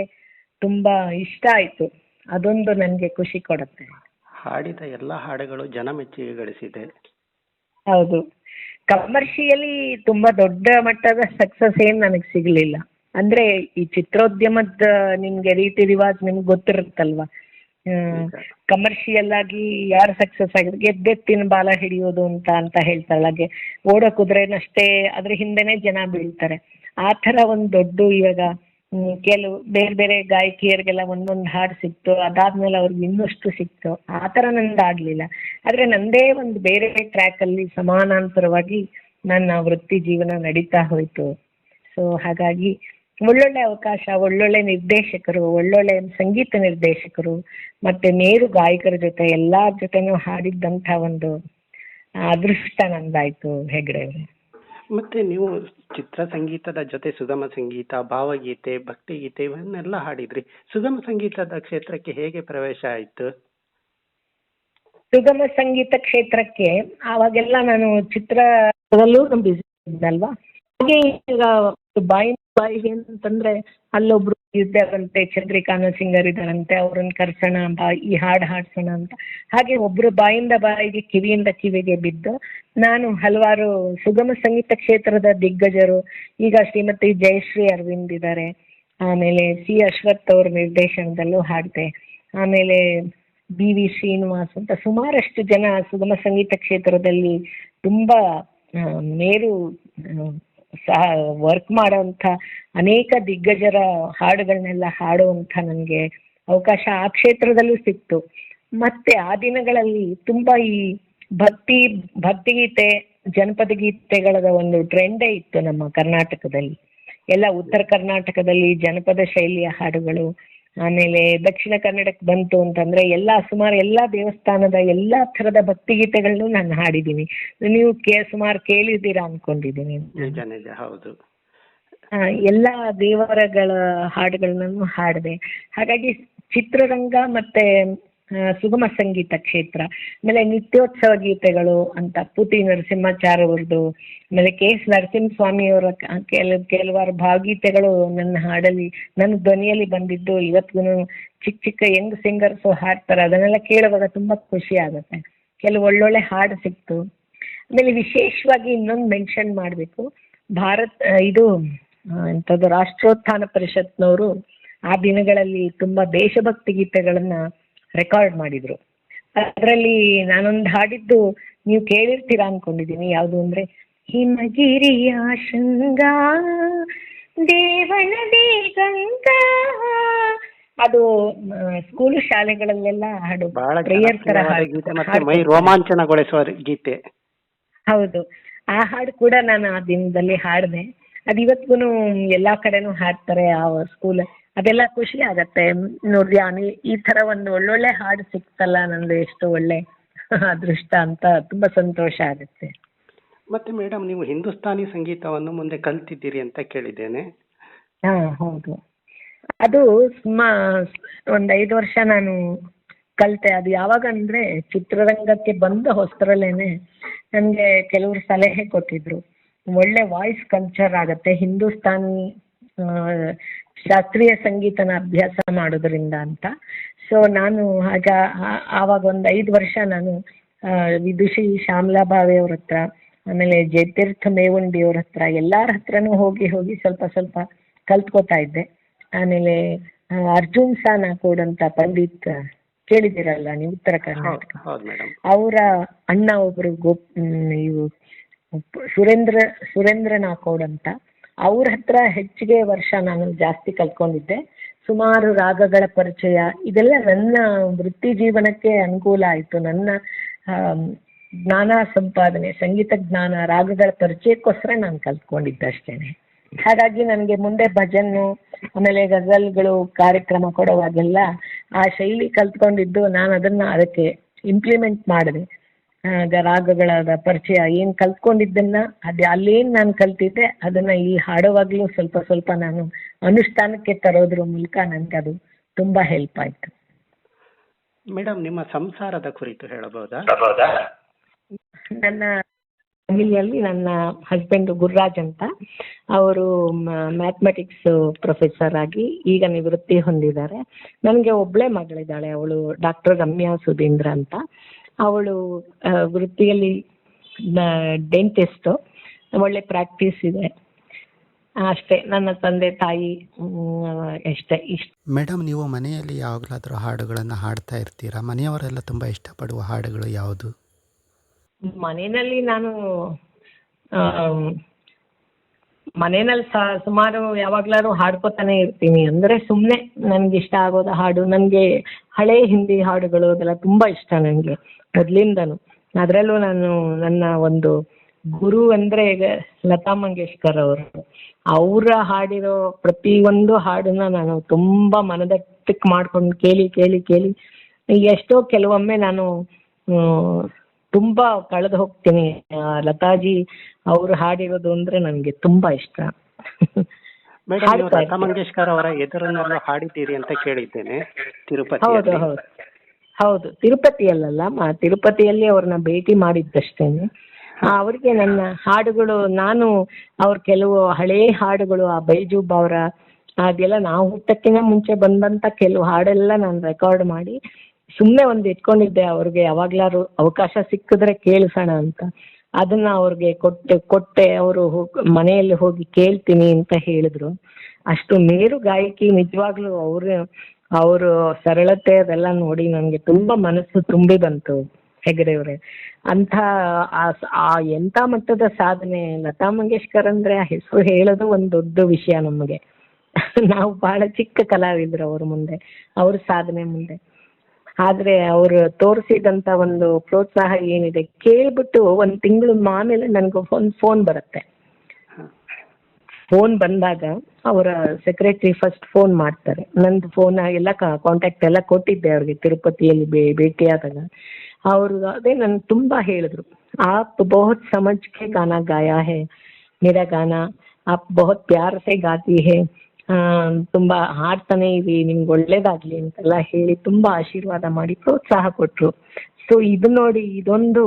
ತುಂಬಾ ಇಷ್ಟ ಆಯ್ತು. ಅದೊಂದು ನನಗೆ ಖುಷಿ ಕೊಡುತ್ತೆ. ಹಾಡಿದ ಎಲ್ಲ ಹಾಡುಗಳು ಜನ ಮೆಚ್ಚುಗೆ ಗಳಿಸಿದೆ. ಹೌದು, ಕಮರ್ಷಿಯಲಿ ತುಂಬಾ ದೊಡ್ಡ ಮಟ್ಟದ ಸಕ್ಸಸ್ ಏನ್ ನನಗೆ ಸಿಗ್ಲಿಲ್ಲ. ಅಂದ್ರೆ ಈ ಚಿತ್ರೋದ್ಯಮದ ನಿಮ್ಗೆ ರೀತಿ ರಿವಾಜ್ ನಿಮ್ಗೆ ಗೊತ್ತಿರುತ್ತಲ್ವಾ, ಕಮರ್ಷಿಯಲ್ ಆಗಿ ಯಾರು ಸಕ್ಸಸ್ ಆಗಿದೆ, ಗೆದ್ದೆತ್ತಿನ ಬಾಲ ಹಿಡಿಯೋದು ಅಂತ ಹೇಳ್ತಾರಲ್ಲ, ಹಾಗೆ ಓಡೋ ಕುದುರೆನಷ್ಟೇ ಅದ್ರ ಹಿಂದೆನೆ ಜನ ಬೀಳ್ತಾರೆ. ಆ ಥರ ಒಂದು ದೊಡ್ಡ ಇವಾಗ ಕೆಲವು ಬೇರೆ ಬೇರೆ ಗಾಯಕಿಯರಿಗೆಲ್ಲ ಒಂದೊಂದು ಹಾಡು ಸಿಕ್ತು, ಅದಾದ್ಮೇಲೆ ಅವ್ರಿಗೆ ಇನ್ನಷ್ಟು ಸಿಕ್ತು. ಆ ಥರ ನಂದು ಆಗ್ಲಿಲ್ಲ. ಆದ್ರೆ ನಂದೇ ಒಂದು ಬೇರೆ ಟ್ರ್ಯಾಕ್ ಅಲ್ಲಿ ಸಮಾನಾಂತರವಾಗಿ ನನ್ನ ವೃತ್ತಿ ಜೀವನ ನಡೀತಾ ಹೋಯ್ತು. ಸೊ ಹಾಗಾಗಿ ಒಳ್ಳೊಳ್ಳೆ ಅವಕಾಶ, ಒಳ್ಳೊಳ್ಳೆ ನಿರ್ದೇಶಕರು, ಒಳ್ಳೊಳ್ಳೆ ಸಂಗೀತ ನಿರ್ದೇಶಕರು ಮತ್ತೆ ಮೇರು ಗಾಯಕರ ಜೊತೆ ಎಲ್ಲಾರ ಜೊತೆನೂ ಹಾಡಿದ್ದಂಥ ಒಂದು ಅದೃಷ್ಟ ನಂದಾಯ್ತು ಹೆಗ್ಡೆ ಅವ್ರೆ. ಮತ್ತೆ ನೀವು ಚಿತ್ರ ಸಂಗೀತದ ಜೊತೆ ಸುಗಮ ಸಂಗೀತ, ಭಾವಗೀತೆ, ಭಕ್ತಿಗೀತೆ ಇವನ್ನೆಲ್ಲ ಹಾಡಿದ್ರಿ. ಸುಗಮ ಸಂಗೀತದ ಕ್ಷೇತ್ರಕ್ಕೆ ಹೇಗೆ ಪ್ರವೇಶ ಆಯ್ತು? ಸುಗಮ ಸಂಗೀತ ಕ್ಷೇತ್ರಕ್ಕೆ ಆವಾಗೆಲ್ಲ ನಾನು ಚಿತ್ರದಲ್ಲೂ ಬಿಸಿ ಇದ್ನಲ್ವಾ, ಹಾಗೆ ಈಗ ಬಾಯಿಗೆ ಅಂತಂದ್ರೆ ಅಲ್ಲೊಬ್ರು ಇದ್ದಾರಂತೆ, ಚಂದ್ರಿಕಾನ ಸಿಂಗರ್ ಇದ್ದಾರಂತೆ, ಅವ್ರನ್ನ ಕರ್ಸೋಣ ಬಾ ಈ ಹಾಡು ಹಾಡ್ಸೋಣ ಅಂತ. ಹಾಗೆ ಒಬ್ರು ಬಾಯಿಂದ ಬಾಯಿಗೆ ಕಿವಿಯಿಂದ ಕಿವಿಗೆ ಬಿದ್ದು ನಾನು ಹಲವಾರು ಸುಗಮ ಸಂಗೀತ ಕ್ಷೇತ್ರದ ದಿಗ್ಗಜರು, ಈಗ ಶ್ರೀಮತಿ ಜಯಶ್ರೀ ಅರವಿಂದ್ ಇದ್ದಾರೆ, ಆಮೇಲೆ ಸಿ ಅಶ್ವಥ್ ಅವ್ರ ನಿರ್ದೇಶನದಲ್ಲೂ ಹಾಡಿದೆ, ಆಮೇಲೆ BV ಶ್ರೀನಿವಾಸ್ ಅಂತ ಸುಮಾರಷ್ಟು ಜನ ಸುಗಮ ಸಂಗೀತ ಕ್ಷೇತ್ರದಲ್ಲಿ ತುಂಬಾ ಮೇರು ಸಹ ವರ್ಕ್ ಮಾಡೋಂಥ ಅನೇಕ ದಿಗ್ಗಜರ ಹಾಡುಗಳನ್ನೆಲ್ಲ ಹಾಡುವಂಥ ನನಗೆ ಅವಕಾಶ ಆ ಕ್ಷೇತ್ರದಲ್ಲೂ ಸಿಕ್ತು. ಮತ್ತೆ ಆ ದಿನಗಳಲ್ಲಿ ತುಂಬಾ ಈ ಭಕ್ತಿಗೀತೆ, ಜನಪದ ಗೀತೆಗಳ ಒಂದು ಟ್ರೆಂಡೇ ಇತ್ತು ನಮ್ಮ ಕರ್ನಾಟಕದಲ್ಲಿ. ಎಲ್ಲ ಉತ್ತರ ಕರ್ನಾಟಕದಲ್ಲಿ ಜನಪದ ಶೈಲಿಯ ಹಾಡುಗಳು, ಆಮೇಲೆ ದಕ್ಷಿಣ ಕನ್ನಡಕ್ಕೆ ಬಂತು ಅಂತಂದ್ರೆ ಸುಮಾರು ಎಲ್ಲಾ ದೇವಸ್ಥಾನದ ಎಲ್ಲಾ ಥರದ ಭಕ್ತಿಗೀತೆಗಳನ್ನು ನಾನು ಹಾಡಿದ್ದೀನಿ. ನೀವು ಸುಮಾರು ಕೇಳಿದ್ದೀರಾ ಅನ್ಕೊಂಡಿದ್ದೀನಿ. ನಿಜ, ಹೌದು. ಎಲ್ಲಾ ದೇವರಗಳ ಹಾಡುಗಳನ್ನು ಹಾಡಿದೆ. ಹಾಗಾಗಿ ಚಿತ್ರರಂಗ ಮತ್ತೆ ಸುಗಮ ಸಂಗೀತ ಕ್ಷೇತ್ರ, ಆಮೇಲೆ ನಿತ್ಯೋತ್ಸವ ಗೀತೆಗಳು ಅಂತ ಪೂತಿ ನರಸಿಂಹಾಚಾರ್ಯ ಅವ್ರದ್ದು, ಆಮೇಲೆ KS ನರಸಿಂಹಸ್ವಾಮಿಯವರ ಕೆಲವಾರು ಭಾವಗೀತೆಗಳು ನನ್ನ ಧ್ವನಿಯಲ್ಲಿ ಬಂದಿದ್ದು ಇವತ್ತಿಗೂ ಚಿಕ್ಕ ಯಂಗ್ ಸಿಂಗರ್ಸ್ ಹಾಡ್ತಾರೆ, ಅದನ್ನೆಲ್ಲ ಕೇಳುವಾಗ ತುಂಬಾ ಖುಷಿ ಆಗುತ್ತೆ. ಕೆಲವು ಒಳ್ಳೊಳ್ಳೆ ಹಾಡು ಸಿಕ್ತು. ಆಮೇಲೆ ವಿಶೇಷವಾಗಿ ಇನ್ನೊಂದು ಮೆನ್ಷನ್ ಮಾಡಬೇಕು, ಎಂಥದ್ದು ರಾಷ್ಟ್ರೋತ್ಥಾನ ಪರಿಷತ್ನವರು ಆ ದಿನಗಳಲ್ಲಿ ತುಂಬಾ ದೇಶಭಕ್ತಿ ಗೀತೆಗಳನ್ನ ರೆಕಾರ್ಡ್ ಮಾಡಿದ್ರು. ಅದರಲ್ಲಿ ನಾನೊಂದು ಹಾಡಿದ್ದು ನೀವು ಕೇಳಿರ್ತೀರಾ ಅನ್ಕೊಂಡಿದ್ದೀನಿ. ಯಾವುದು ಅಂದ್ರೆ, ಹಿಮಗಿರಿಯ ಶೃಂಗ ದೇವನದಿ ಗಂಗಾ, ಅದು ಸ್ಕೂಲ್ ಶಾಲೆಗಳಲ್ಲೆಲ್ಲ ಹಾಡು, ಪ್ರೇಯರ್ ತರ ಮೈ ರೋಮಾಂಚನಗೊಳಿಸುವ ಗೀತೆ. ಹೌದು, ಆ ಹಾಡು ಕೂಡ ನಾನು ಆ ದಿನದಲ್ಲಿ ಹಾಡಿದೆ. ಅದು ಇವತ್ತಿಗೂ ಎಲ್ಲಾ ಕಡೆನೂ ಹಾಡ್ತಾರೆ ಆ ಸ್ಕೂಲ್. ಅದೆಲ್ಲ ಖುಷಿ ಆಗತ್ತೆ ನೋಡ್ರಿ, ಈ ತರ ಒಂದು ಒಳ್ಳೊಳ್ಳೆ ಹಾಡು ಸಿಕ್ತಲ್ಲ, ನಂದು ಎಷ್ಟು ಒಳ್ಳೆ ಅದೃಷ್ಟ ಅಂತ ತುಂಬಾ ಸಂತೋಷ ಆಗುತ್ತೆ. ಮತ್ತೆ ಮೇಡಮ್, ನೀವು ಹಿಂದೂಸ್ತಾನಿ ಸಂಗೀತವನ್ನು ಮುಂದೆ ಕಲ್ತಿದ್ದೀರಿ ಅಂತ ಕೇಳಿದ್ದೇನೆ. ಹೌದು, ಅದು ಒಂದ್ 5 ವರ್ಷ ನಾನು ಕಲಿತೆ. ಅದು ಯಾವಾಗ ಅಂದ್ರೆ ಚಿತ್ರರಂಗಕ್ಕೆ ಬಂದ ಹೊಸರಲ್ಲೇನೆ ನನ್ಗೆ ಕೆಲವರು ಸಲಹೆ ಕೊಟ್ಟಿದ್ರು, ಒಳ್ಳೆ ವಾಯ್ಸ್ ಕಲ್ಚರ್ ಆಗತ್ತೆ ಹಿಂದೂಸ್ತಾನಿ ಶಾಸ್ತ್ರೀಯ ಸಂಗೀತನ ಅಭ್ಯಾಸ ಮಾಡೋದ್ರಿಂದ ಅಂತ. ಸೊ ನಾನು ಆವಾಗ ಒಂದು 5 ವರ್ಷ ನಾನು ವಿದುಷಿ ಶ್ಯಾಮಲಾ ಭಾವೆ ಅವ್ರ ಹತ್ರ, ಆಮೇಲೆ ಜಯತೀರ್ಥ ಮೇವುಂಡಿ ಅವ್ರ ಹತ್ರ, ಎಲ್ಲಾರ ಹತ್ರನೂ ಹೋಗಿ ಸ್ವಲ್ಪ ಕಲ್ತ್ಕೋತಾ ಇದ್ದೆ. ಆಮೇಲೆ ಅರ್ಜುನ್ ಸಾ ನಾಕೋಡ್ ಅಂತ ಪಂಡಿತ್ ಕೇಳಿದಿರಲ್ಲ ನೀವು, ಉತ್ತರ ಕರ್ನಾಟಕ, ಅವರ ಅಣ್ಣ ಒಬ್ರು ಸುರೇಂದ್ರ ನಾಕೋಡ್ ಅಂತ, ಅವ್ರ ಹತ್ರ ಹೆಚ್ಚಿಗೆ ವರ್ಷ ನಾನು ಜಾಸ್ತಿ ಕಲ್ತ್ಕೊಂಡಿದ್ದೆ. ಸುಮಾರು ರಾಗಗಳ ಪರಿಚಯ, ಇದೆಲ್ಲ ನನ್ನ ವೃತ್ತಿ ಜೀವನಕ್ಕೆ ಅನುಕೂಲ ಆಯಿತು. ನನ್ನ ಜ್ಞಾನ ಸಂಪಾದನೆ, ಸಂಗೀತ ಜ್ಞಾನ, ರಾಗಗಳ ಪರಿಚಯಕ್ಕೋಸ್ಕರ ನಾನು ಕಲ್ತ್ಕೊಂಡಿದ್ದೆ ಅಷ್ಟೇನೆ. ಹಾಗಾಗಿ ನನಗೆ ಮುಂದೆ ಭಜನ್ನು, ಆಮೇಲೆ ಗಜಲ್ಗಳು ಕಾರ್ಯಕ್ರಮ ಕೊಡುವಾಗೆಲ್ಲ ಆ ಶೈಲಿ ಕಲ್ತ್ಕೊಂಡಿದ್ದು ನಾನು ಅದಕ್ಕೆ ಇಂಪ್ಲಿಮೆಂಟ್ ಮಾಡಿದೆ. ರಾಗಗಳ ಪರಿಚಯ ಏನು ಕಲ್ತ್ಕೊಂಡಿದ್ದನ್ನ ಅಲ್ಲೇನು ನಾನು ಕಲ್ತಿದ್ದೆ ಅದನ್ನ ಈ ಹಾಡುವಾಗ್ಲೂ ಸ್ವಲ್ಪ ನಾನು ಅನುಷ್ಠಾನಕ್ಕೆ ತರೋದ್ರ ಮೂಲಕ ನನಗೆ ಅದು ತುಂಬಾ ಹೆಲ್ಪ್ ಆಯ್ತು. ಮೇಡಮ್, ನಿಮ್ಮ ಸಂಸಾರದ ಕುರಿತು ಹೇಳಬಹುದಾ? ನನ್ನ ಫ್ಯಾಮಿಲಿಯಲ್ಲಿ ನನ್ನ ಹಸ್ಬೆಂಡ್ ಗುರುರಾಜ್ ಅಂತ, ಅವರು ಮ್ಯಾಥಮೆಟಿಕ್ಸ್ ಪ್ರೊಫೆಸರ್ ಆಗಿ ಈಗ ನಿವೃತ್ತಿ ಹೊಂದಿದ್ದಾರೆ. ನನಗೆ ಒಬ್ಳೆ ಮಗಳಿದ್ದಾಳೆ, ಅವಳು ಡಾಕ್ಟರ್ ರಮ್ಯಾ ಸುಧೀಂದ್ರ ಅಂತ. ಅವಳು ವೃತ್ತಿಯಲ್ಲಿ ಡೆಂಟಿಸ್ಟು, ಒಳ್ಳೆ ಪ್ರಾಕ್ಟೀಸ್ ಇದೆ. ಅಷ್ಟೇ, ನನ್ನ ತಂದೆ ತಾಯಿ ಅಷ್ಟೇ. ಮೇಡಮ್, ನೀವು ಮನೆಯಲ್ಲಿ ಯಾವಾಗಲಾದರೂ ಹಾಡುಗಳನ್ನು ಹಾಡ್ತಾ ಇರ್ತೀರಾ? ಮನೆಯವರೆಲ್ಲ ತುಂಬ ಇಷ್ಟಪಡುವ ಹಾಡುಗಳು ಯಾವುದು? ಮನೆಯಲ್ಲಿ ನಾನು ಮನೆಯಲ್ಲಿ ಸುಮಾರು ಯಾವಾಗ್ಲಾರು ಹಾಡ್ಕೋತಾನೆ ಇರ್ತೀನಿ. ಅಂದರೆ ಸುಮ್ಮನೆ ನನಗೆ ಇಷ್ಟ ಆಗೋದ ಹಾಡು, ನನಗೆ ಹಳೆ ಹಿಂದಿ ಹಾಡುಗಳು ಅದೆಲ್ಲ ತುಂಬ ಇಷ್ಟ ನನಗೆ ಮೊದಲಿಂದನೂ. ಅದರಲ್ಲೂ ನಾನು ನನ್ನ ಒಂದು ಗುರು ಅಂದರೆ ಲತಾ ಮಂಗೇಶ್ಕರ್ ಅವರು. ಅವರ ಹಾಡಿರೋ ಪ್ರತಿಯೊಂದು ಹಾಡನ್ನ ನಾನು ತುಂಬ ಮನದಟ್ಟಕ್ಕೆ ಮಾಡ್ಕೊಂಡು ಕೇಳಿ ಕೇಳಿ ಕೇಳಿ ಎಷ್ಟೋ ಕೆಲವೊಮ್ಮೆ ನಾನು ತುಂಬ ಕಳೆದು ಹೋಗ್ತೀನಿ. ಲತಾಜಿ ಅವರು ಹಾಡಿರೋದು ಅಂದರೆ ನನಗೆ ತುಂಬ ಇಷ್ಟ. ಮೇಡಮ್, ನೀವು ಲತಾ ಮಂಗೇಶ್ಕರ್ ಅವರ ಎದುರಿನಲ್ಲೂ ಹಾಡಿದ್ದೀರಿ ಅಂತ ಕೇಳಿದ್ದೇನೆ ತಿರುಪತಿ. ಹೌದು ಹೌದು ಹೌದು, ತಿರುಪತಿಯಲ್ಲ, ತಿರುಪತಿಯಲ್ಲಿ ಅವ್ರನ್ನ ಭೇಟಿ ಮಾಡಿದ್ದಷ್ಟೇನೆ. ಅವ್ರಿಗೆ ನನ್ನ ಹಾಡುಗಳು, ನಾನು ಅವ್ರ ಕೆಲವು ಹಳೇ ಹಾಡುಗಳು, ಆ ಬೈಜೂಬ್ ಅವರ ಅದೆಲ್ಲ ನಾವು ಹುಟ್ಟಕ್ಕಿಂತ ಮುಂಚೆ ಬಂದಂತ ಕೆಲವು ಹಾಡೆಲ್ಲ ನಾನು ರೆಕಾರ್ಡ್ ಮಾಡಿ ಸುಮ್ಮನೆ ಒಂದು ಇಟ್ಕೊಂಡಿದ್ದೆ. ಅವ್ರಿಗೆ ಯಾವಾಗ್ಲಾರು ಅವಕಾಶ ಸಿಕ್ಕಿದ್ರೆ ಕೇಳಿಸೋಣ ಅಂತ. ಅದನ್ನ ಅವ್ರಿಗೆ ಕೊಟ್ಟೆ. ಅವರು ಮನೆಯಲ್ಲಿ ಹೋಗಿ ಕೇಳ್ತೀನಿ ಅಂತ ಹೇಳಿದ್ರು. ಅಷ್ಟು ಮೇರು ಗಾಯಕಿ ನಿಜವಾಗ್ಲೂ. ಅವರು ಸರಳತೆ ಅದೆಲ್ಲ ನೋಡಿ ನನಗೆ ತುಂಬಾ ಮನಸ್ಸು ತುಂಬಿ ಬಂತು ಹೆಗಡೆಯವರೇ. ಅಂಥ ಎಂಥ ಮಟ್ಟದ ಸಾಧನೆ ಲತಾ ಮಂಗೇಶ್ಕರ್ ಅಂದ್ರೆ ಆ ಹೆಸರು ಹೇಳೋದು ಒಂದು ದೊಡ್ಡ ವಿಷಯ ನಮಗೆ. ನಾವು ಬಹಳ ಚಿಕ್ಕ ಕಲಾವಿದ್ರು ಅವ್ರ ಮುಂದೆ, ಅವ್ರ ಸಾಧನೆ ಮುಂದೆ. ಆದ್ರೆ ಅವರು ತೋರಿಸಿದಂತ ಒಂದು ಪ್ರೋತ್ಸಾಹ ಏನಿದೆ, ಕೇಳ್ಬಿಟ್ಟು ಒಂದು ತಿಂಗಳು ಆಮೇಲೆ ನನಗೆ ಒಂದು ಫೋನ್ ಬರುತ್ತೆ. ಫೋನ್ ಬಂದಾಗ ಅವರ ಸೆಕ್ರೆಟರಿ ಫಸ್ಟ್ ಫೋನ್ ಮಾಡ್ತಾರೆ. ನಂದು ಫೋನ್ ಎಲ್ಲ ಕಾಂಟ್ಯಾಕ್ಟ್ ಎಲ್ಲ ಕೊಟ್ಟಿದ್ದೆ ಅವ್ರಿಗೆ ತಿರುಪತಿಯಲ್ಲಿ ಭೇಟಿಯಾದಾಗ. ಅವರು ಅದೇ ನನ್ಗೆ ತುಂಬಾ ಹೇಳಿದ್ರು, ಆಪ್ ಬಹುತ್ ಸಮಜ್ ಕೆ ಗಾನಾ ಗಾಯಾ ಹೇ, ಮೇರಾ ಗಾನಾ ಆಪ್ ಬಹುತ್ ಪ್ಯಾರ್ ಸೆ ಗಾತಿ ಹೇ, ತುಂಬಾ ಹಾಡ್ತಾನೆ ಇರಿ, ನಿಮ್ಗೆ ಒಳ್ಳೇದಾಗ್ಲಿ ಅಂತೆಲ್ಲ ಹೇಳಿ ತುಂಬಾ ಆಶೀರ್ವಾದ ಮಾಡಿ ಪ್ರೋತ್ಸಾಹ ಕೊಟ್ರು. ಸೊ ಇದು ನೋಡಿ, ಇದೊಂದು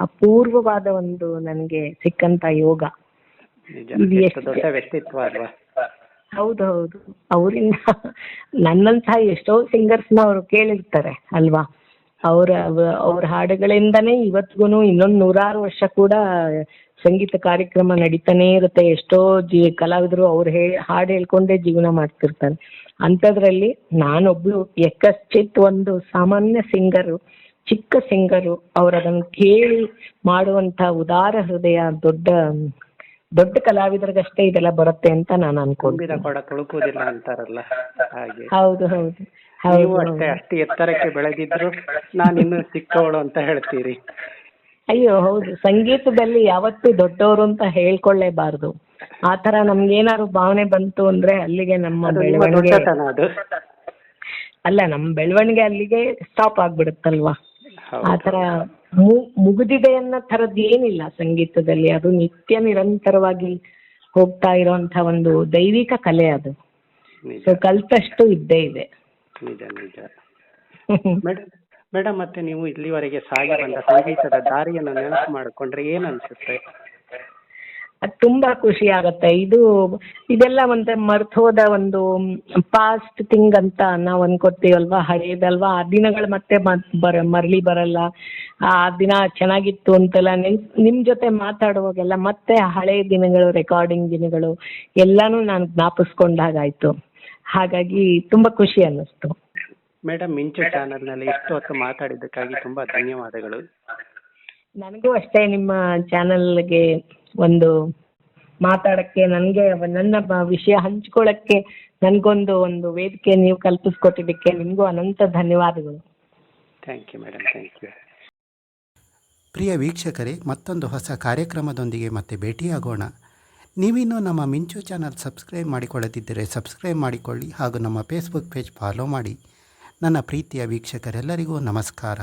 ಅಪೂರ್ವವಾದ ಒಂದು ನನಗೆ ಸಿಕ್ಕಂತ ಯೋಗ. ದೊಡ್ಡ ವ್ಯಕ್ತಿತ್ವ ಅಲ್ವಾ? ಹೌದು ಹೌದು, ಅವರಿಂದ ನನ್ನಂತಹ ಎಷ್ಟೋ ಸಿಂಗರ್ಸ್ನ ಅವರು ಕೇಳಿರ್ತಾರೆ ಅಲ್ವಾ. ಅವ್ರ ಹಾಡುಗಳಿಂದನೇ ಇವತ್ತಿಗೂ ಇನ್ನೊಂದು 100 ವರ್ಷ ಕೂಡ ಸಂಗೀತ ಕಾರ್ಯಕ್ರಮ ನಡೀತಾನೆ ಇರುತ್ತೆ. ಎಷ್ಟೋ ಕಲಾವಿದರು ಅವ್ರು ಹಾಡು ಹೇಳ್ಕೊಂಡೇ ಜೀವನ ಮಾಡ್ತಿರ್ತಾರೆ. ಅಂಥದ್ರಲ್ಲಿ ನಾನೊಬ್ಳು ಯಕಶ್ಚಿತ್ ಒಂದು ಸಾಮಾನ್ಯ ಸಿಂಗರು, ಚಿಕ್ಕ ಸಿಂಗರು. ಅವ್ರು ಅದನ್ನು ಕೇಳಿ ಮಾಡುವಂತ ಉದಾರ ಹೃದಯ ದೊಡ್ಡ ಕಲಾವಿದರಿಗಷ್ಟೇ ಇದೆಲ್ಲ ಬರುತ್ತೆ ಅಂತ ನಾನು ಅನ್ಕೊಂಡೆ. ತುಳುಕುವುದಿಲ್ಲ ಅಂತಾರಲ್ಲ ಹಾಗೆ. ಹೌದು ಹೌದು ನೀವು ಅಷ್ಟು ಎತ್ತರಕ್ಕೆ ಬೆಳೆದಿದ್ರು ನಾನು ಇನ್ನು ಚಿಕ್ಕವಳು ಅಂತ ಹೇಳ್ತೀರಿ. ಅಯ್ಯೋ ಹೌದು, ಸಂಗೀತದಲ್ಲಿ ಯಾವತ್ತೂ ದೊಡ್ಡವರು ಅಂತ ಹೇಳ್ಕೊಳ್ಳೇಬಾರ್ದು. ಆತರ ನಮ್ಗೇನಾದ್ರು ಭಾವನೆ ಬಂತು ಅಂದ್ರೆ ಅಲ್ಲಿಗೆ ನಮ್ಮ ಬೆಳವಣಿಗೆ ನಮ್ಮ ಬೆಳವಣಿಗೆ ಅಲ್ಲಿಗೆ ಸ್ಟಾಪ್ ಆಗ್ಬಿಡುತ್ತಲ್ವಾ. ಆತರ ಮುಗಿದಿದೆ ಅನ್ನೋ ಥರದ್ದು ಏನಿಲ್ಲ ಸಂಗೀತದಲ್ಲಿ. ಅದು ನಿತ್ಯ ನಿರಂತರವಾಗಿ ಹೋಗ್ತಾ ಇರೋಂಥ ಒಂದು ದೈವಿಕ ಕಲೆ ಅದು. ಸೊ ಕಲ್ತಷ್ಟು ಇದ್ದೇ ಇದೆ. ನಿಜ ನಿಜ. ಮೇಡಮ್, ಮತ್ತೆ ನೀವು ಇಲ್ಲಿವರೆಗೆ ಸಾಗಿ ಬಂದ ಸಂಗೀತದ ದಾರಿಯನ್ನು ನೆನಪು ಮಾಡಿಕೊಂಡ್ರೆ ಏನ್ ಅನ್ಸುತ್ತೆ? ಅದು ತುಂಬಾ ಖುಷಿ ಆಗತ್ತೆ. ಇದೆಲ್ಲ ಒಂದು ಮರ್ತೋದ ಒಂದು ಪಾಸ್ಟ್ ಥಿಂಗ್ ಅಂತ ನಾವು ಅನ್ಕೋತೀವಲ್ವಾ, ಹಳೇದಲ್ವಾ. ಆ ದಿನಗಳು ಮತ್ತೆ ಮರಳಿ ಬರಲ್ಲ. ಆ ದಿನ ಚೆನ್ನಾಗಿತ್ತು ಅಂತೆಲ್ಲ ನಿಮ್ ಜೊತೆ ಮಾತಾಡುವಾಗೆಲ್ಲ ಮತ್ತೆ ಹಳೆ ದಿನಗಳು, ರೆಕಾರ್ಡಿಂಗ್ ದಿನಗಳು ಎಲ್ಲಾನು ನಾನು ಜ್ಞಾಪಿಸ್ಕೊಂಡಾಗಾಯ್ತು. ಹಾಗಾಗಿ ತುಂಬಾ ಖುಷಿ ಅನ್ನಿಸ್ತು. ಮೇಡಮ್, ಮಿಂಚು ಚಾನೆಲ್ನಲ್ಲಿ ಇಷ್ಟು ಹೊತ್ತು ಮಾತಾಡಿದ್ದಕ್ಕಾಗಿ ತುಂಬಾ ಧನ್ಯವಾದಗಳು. ನನಗೂ ಅಷ್ಟೇ, ನಿಮ್ಮ ಚಾನೆಲ್ಗೆ ಒಂದು ಮಾತಾಡಕ್ಕೆ, ನನಗೆ ನನ್ನ ವಿಷಯ ಹಂಚ್ಕೊಳ್ಳೋಕ್ಕೆ ನನಗೊಂದು ವೇದಿಕೆ ನೀವು ಕಲ್ಪಿಸ್ಕೊಟ್ಟಿದ್ದಕ್ಕೆ ನಿಮಗೂ ಅನಂತ ಧನ್ಯವಾದಗಳು. Thank you madam, thank you. ಪ್ರಿಯ ವೀಕ್ಷಕರೇ, ಮತ್ತೊಂದು ಹೊಸ ಕಾರ್ಯಕ್ರಮದೊಂದಿಗೆ ಮತ್ತೆ ಭೇಟಿಯಾಗೋಣ. ನೀವಿನ್ನೂ ನಮ್ಮ ಮಿಂಚು ಚಾನಲ್ ಸಬ್ಸ್ಕ್ರೈಬ್ ಮಾಡಿಕೊಳ್ಳದಿದ್ದರೆ ಸಬ್ಸ್ಕ್ರೈಬ್ ಮಾಡಿಕೊಳ್ಳಿ ಹಾಗೂ ನಮ್ಮ ಫೇಸ್ಬುಕ್ ಪೇಜ್ ಫಾಲೋ ಮಾಡಿ. ನನ್ನ ಪ್ರೀತಿಯ ವೀಕ್ಷಕರೆಲ್ಲರಿಗೂ ನಮಸ್ಕಾರ.